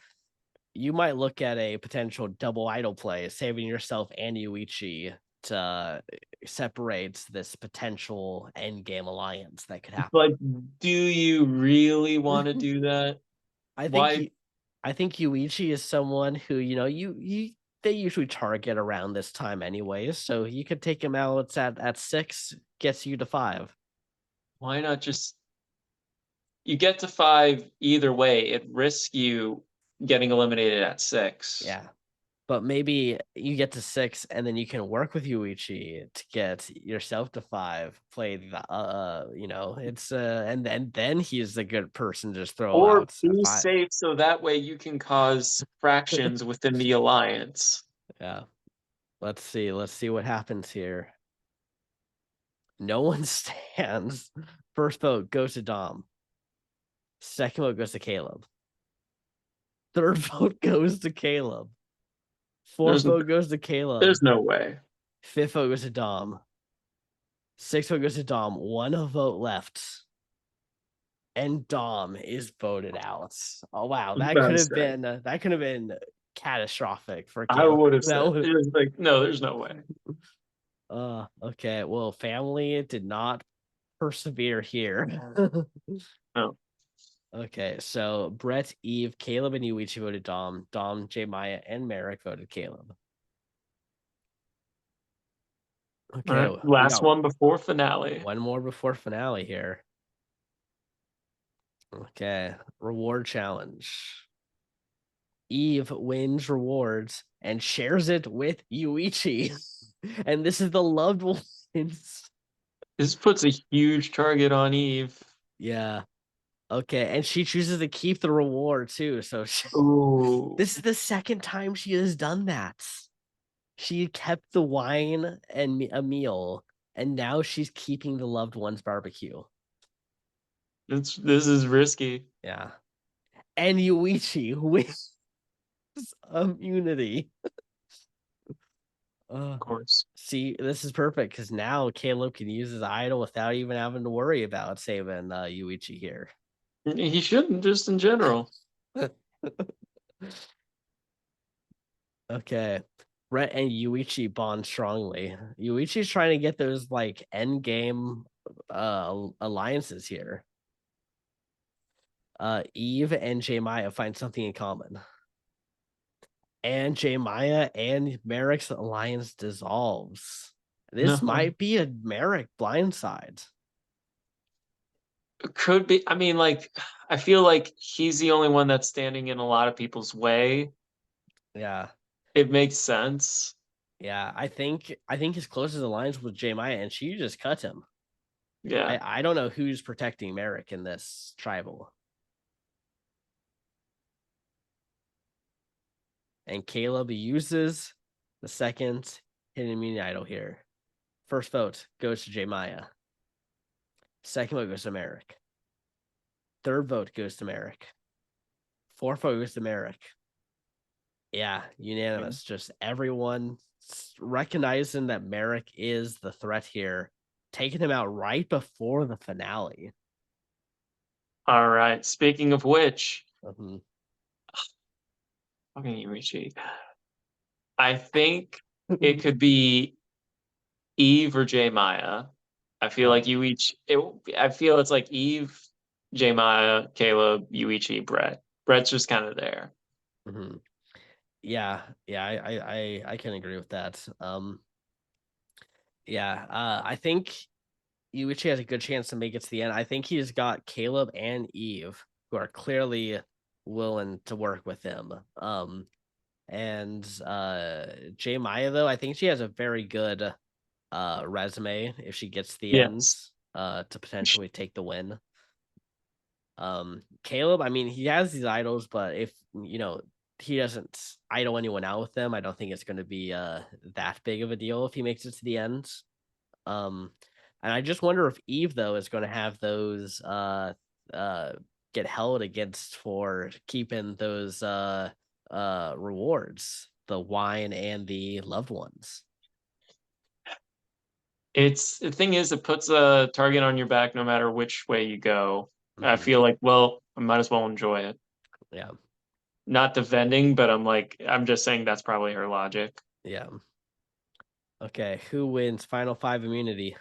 you might look at a potential double idol play, saving yourself and Yuichi to separate this potential end game alliance that could happen. But do you really want to do that? I think Why? he, I think Yuichi is someone who you they usually target around this time anyways, so you could take him out at 6, gets you to 5. Why not just you get to five either way? It risks you getting eliminated at six. Yeah. But maybe you get to 6 and then you can work with Yuichi to get yourself to 5, play the it's and then he's a good person to just throw Or out a be 5. safe so that way you can cause fractions within the alliance. Yeah. Let's see what happens here. No one stands. First vote goes to Dom. Second vote goes to Caleb. Third vote goes to Caleb. Fourth There's vote goes to Caleb. there's no way. Fifth vote goes to Dom. Sixth vote goes to Dom. One vote left. And Dom is voted out. Oh wow, I was about to say. that could have been catastrophic for I Caleb. would have That said would it was like, no, there's no way. okay. Well, family did not persevere here. No. Okay, so Brett, Eve, Caleb, and Yuichi voted Dom. Dom, J Maya, and Merrick voted Caleb. All Okay, right. we Last got one before finale. one more before finale here. Okay, reward challenge. Eve wins rewards and shares it with Yuichi. And this is the loved ones. This puts a huge target on Eve. Yeah. Okay, and she chooses to keep the reward too. So Ooh. this is the second time she has done that. She kept the wine and a meal, and now she's keeping the loved one's barbecue. This is risky. Yeah. And Yuichi wins immunity. Of course. See, this is perfect because now Caleb can use his idol without even having to worry about saving Yuichi here. He shouldn't, just in general. Okay. Brett and Yuichi bond strongly. Yuichi's trying to get those like end game alliances here. Eve and J Maya find something in common. And J Maya and Merrick's alliance dissolves. This No. might be a Merrick blindside. Could be. I mean, like, I feel like he's the only one that's standing in a lot of people's way. Yeah. It makes sense. Yeah. I think his closest alliance was J Maya, and she just cut him. Yeah. I don't know who's protecting Merrick in this tribal. And Caleb uses the second hidden immunity idol here. First vote goes to J Maya. Second vote goes to Merrick. Third vote goes to Merrick. Fourth vote goes to Merrick. Yeah, unanimous. Just everyone recognizing that Merrick is the threat here, taking him out right before the finale. All right. Speaking of which, Mhm. fucking Yuichi. I think it could be Eve or J Maya. I feel like Oh. you each. I feel it's like Eve, J Maya, Caleb, Yuichi, Brett. Brett's just kind of there. Mhm. Yeah, yeah, I can agree with that. Yeah, I think Yuichi has a good chance to make it to the end. I think he's got Caleb and Eve who are clearly willing to work with him. And J Maya though, I think she has a very good resume if she gets to the end Yes. to potentially take the win. Caleb, I mean, he has these idols, but if he doesn't idol anyone out with them, I don't think it's going to be that big of a deal if he makes it to the end. Um, and I just wonder if Eve though is going to have those uh get held against for keeping those rewards, the wine and the loved ones. It's the thing is, it puts a target on your back no matter which way you go. I Mhm. feel like, well, I might as well enjoy it. Yeah, Not defending, but I'm just saying that's probably her logic. yeah. Okay, who wins final five immunity?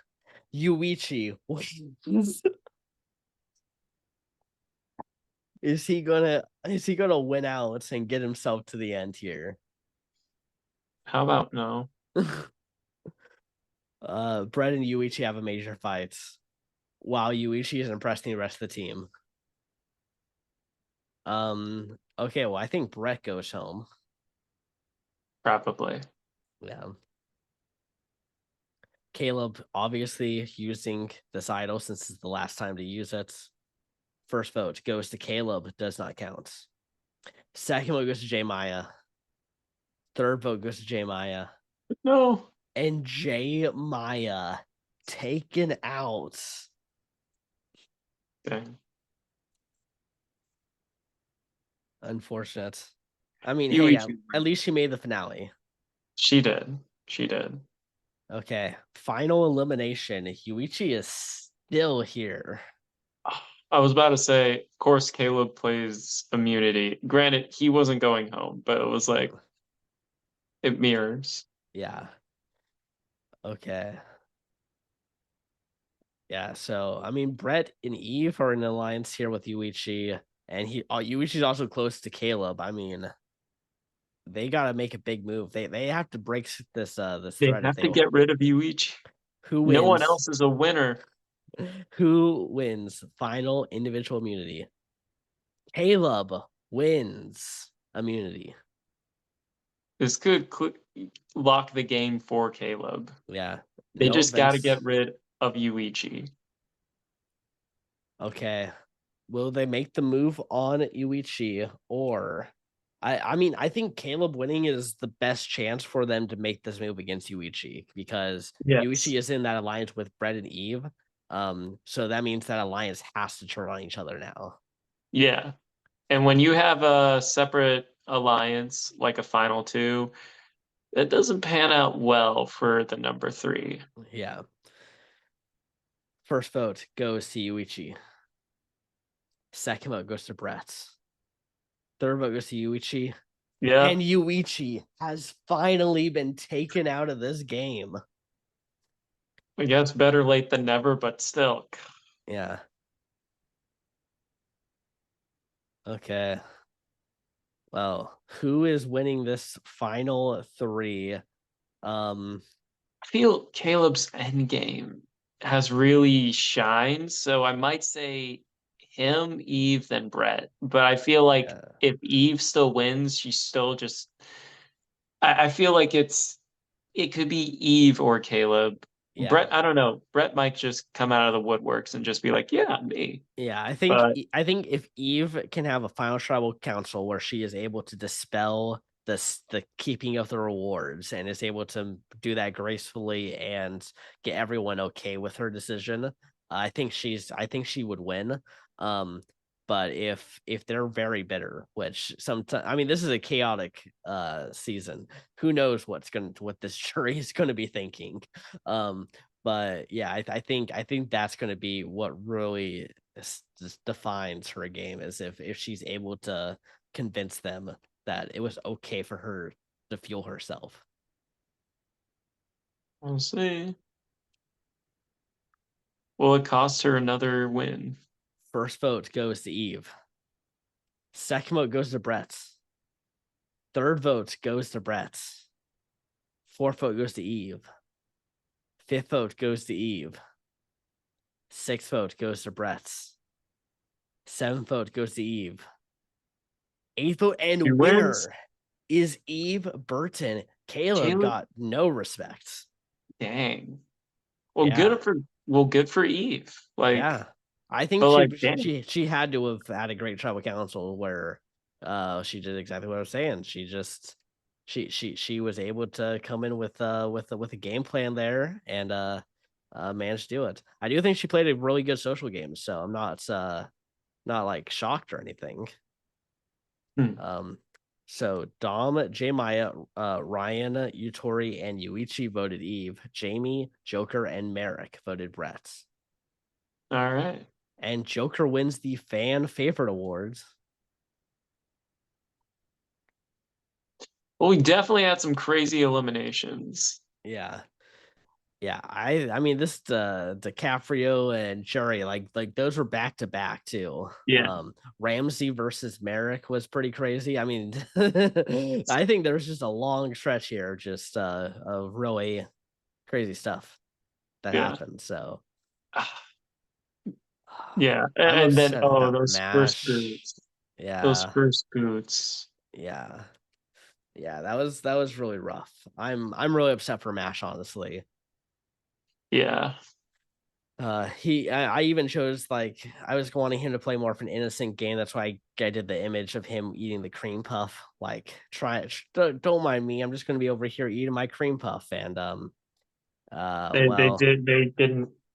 Yuichi wins. Is he gonna win out and get himself to the end here? How about no? Brett and Yuichi have a major fight, while Yuichi is impressing the rest of the team. Okay, well, I think Brett goes home. Probably. Yeah. Caleb obviously using this idol since it's the last time to use it. First vote goes to Caleb, does not count. Second vote goes to J Maya. Third vote goes to J Maya. No. And J Maya taken out. Dang. Unfortunate. I mean, hey, at, Yuichi. at least she made the finale. She did. She did. Okay, final elimination. Yuichi is still here. I was about to say, of course, Caleb plays immunity. Granted, he wasn't going home, but it was like it mirrors. Yeah. Okay. Yeah. So I mean, Brett and Eve are in an alliance here with Yuichi, and Yuichi's also close to Caleb. I mean, they gotta make a big move. They have to break this They threat if have they to want. get rid of Yuichi. Who No one wins? else is a winner. Who wins final individual immunity? Caleb wins immunity. This could lock the game for Caleb. Yeah. They No just got to events. get rid. of Yuichi. Okay. Will they make the move on Yuichi, or I mean, I think Caleb winning is the best chance for them to make this move against Yuichi, because Yes. Yuichi is in that alliance with Brett and Eve. So that means that alliance has to turn on each other now. Yeah. And when you have a separate alliance, like a final two, it doesn't pan out well for the number three. Yeah. First vote goes to Yuichi. Second vote goes to Brett. Third vote goes to Yuichi. Yeah. And Yuichi has finally been taken out of this game. I guess better late than never, but still. Yeah. Okay. Well, who is winning this final three? Um, I feel Caleb's endgame has really shined, so I might say him, Eve, then Brett. But I feel like yeah, if Eve still wins, she's still just. I feel like it could be Eve or Caleb. yeah, Brett, I don't know. Brett might just come out of the woodworks and just be like, "Yeah, me." yeah. But I think if Eve can have a final tribal council where she is able to dispel the keeping of the rewards and is able to do that gracefully and get everyone okay with her decision, I think she would win. Um, but if they're very bitter, which sometimes, I mean, this is a chaotic season. Who knows what this jury is going to be thinking. Um, but yeah, I think that's going to be what really just defines her game, is if she's able to convince them that it was okay for her to fuel herself. we'll see. Will it cost her another win? First vote goes to Eve. Second vote goes to Brett. Third vote goes to Brett. Fourth vote goes to Eve. Fifth vote goes to Eve. Sixth vote goes to Brett. Seventh vote goes to Eve. Eighth vote She and wins. winner is Eve Burton. Caleb Caleb, got no respect. dang. Well, Yeah. good for Eve. Like, Yeah. I think but like, dang. she had to have had a great tribal council where she did exactly what I was saying. She just she was able to come in with a game plan there and managed to do it. I do think she played a really good social game, so I'm not like shocked or anything. Hmm. Um so Dom, J Maya, Ryan, Utori, and Yuichi voted Eve. Jamie, Joker, and Merrick voted Brett. All right. And Joker wins the fan favorite awards. Well, we definitely had some crazy eliminations. Yeah. Yeah. I mean this DiCaprio and Jury, like those were back to back too. Yeah. Ramsey versus Merrick was pretty crazy. I mean I think there's just a long stretch here just of really crazy stuff that Yeah. happened. So Yeah. I'm And then, upset oh, about those first MASH. boots. Those Yeah. first boots. Yeah. Yeah, that was really rough. I'm really upset for Mash, honestly. Yeah. I even chose, like, I was wanting him to play more of an innocent game. That's why I did the image of him eating the cream puff. Like, don't mind me. I'm just gonna be over here eating my cream puff. And well, They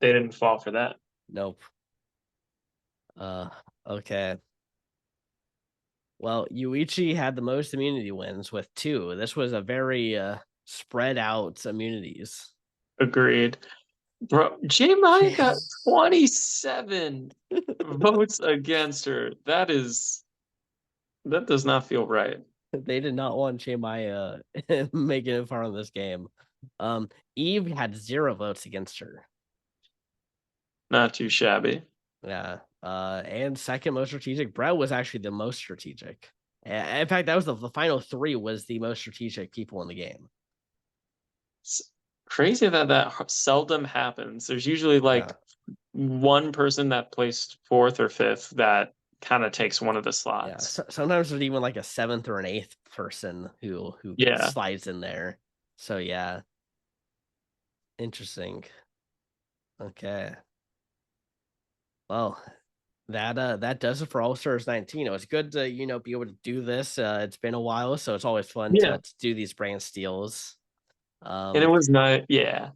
didn't fall for that. nope. Uh, okay. Well, Yuichi had the most immunity wins with two. This was a very spread out immunities. Agreed. Bro, J Maya got 27 votes against her. That does not feel right. They did not want Maya making it far in this game. Eve had 0 votes against her. Not too shabby. Yeah. And second most strategic, Brett was actually the most strategic. In fact, that was the final three was the most strategic people in the game. It's crazy that that seldom happens. There's usually Yeah. like one person that placed fourth or fifth that kind of takes one of the Yeah. slots. Sometimes there's even like a seventh or an eighth person who Yeah. slides in there. So yeah, interesting. Okay. Well, that does it for All Stars 19. It was good to, be able to do this. It's been a while, so it's always fun Yeah, to do these brand steals. and it Um, was nice. Yeah,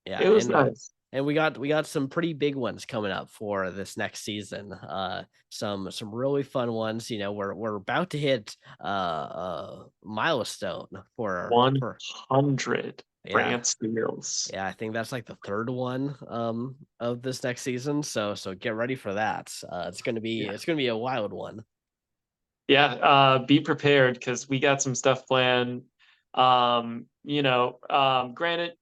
yeah, it was nice. and we got some pretty big ones coming up for this next season. Some really fun ones. We're about to hit milestone for 100 yeah. Brantsteels. Yeah, I think that's like the third one of this next season. So get ready for that. It's gonna be a wild one. Yeah, be prepared because we got some stuff planned. Granted,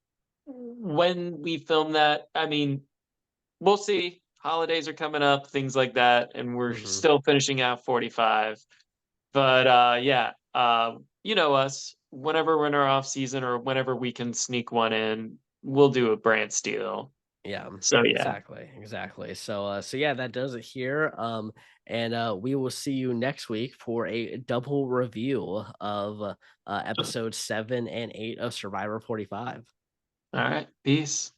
when we film that, I mean, we'll see. Holidays are coming up, things like that, and we're Hmm. still finishing out 45. But yeah, you know us. Whenever we're in our off season or whenever we can sneak one in, we'll do a brand steal. Yeah, So yeah. exactly. So yeah, that does it here. And we will see you next week for a double review of episodes 7 and 8 of Survivor 45. All right. Peace.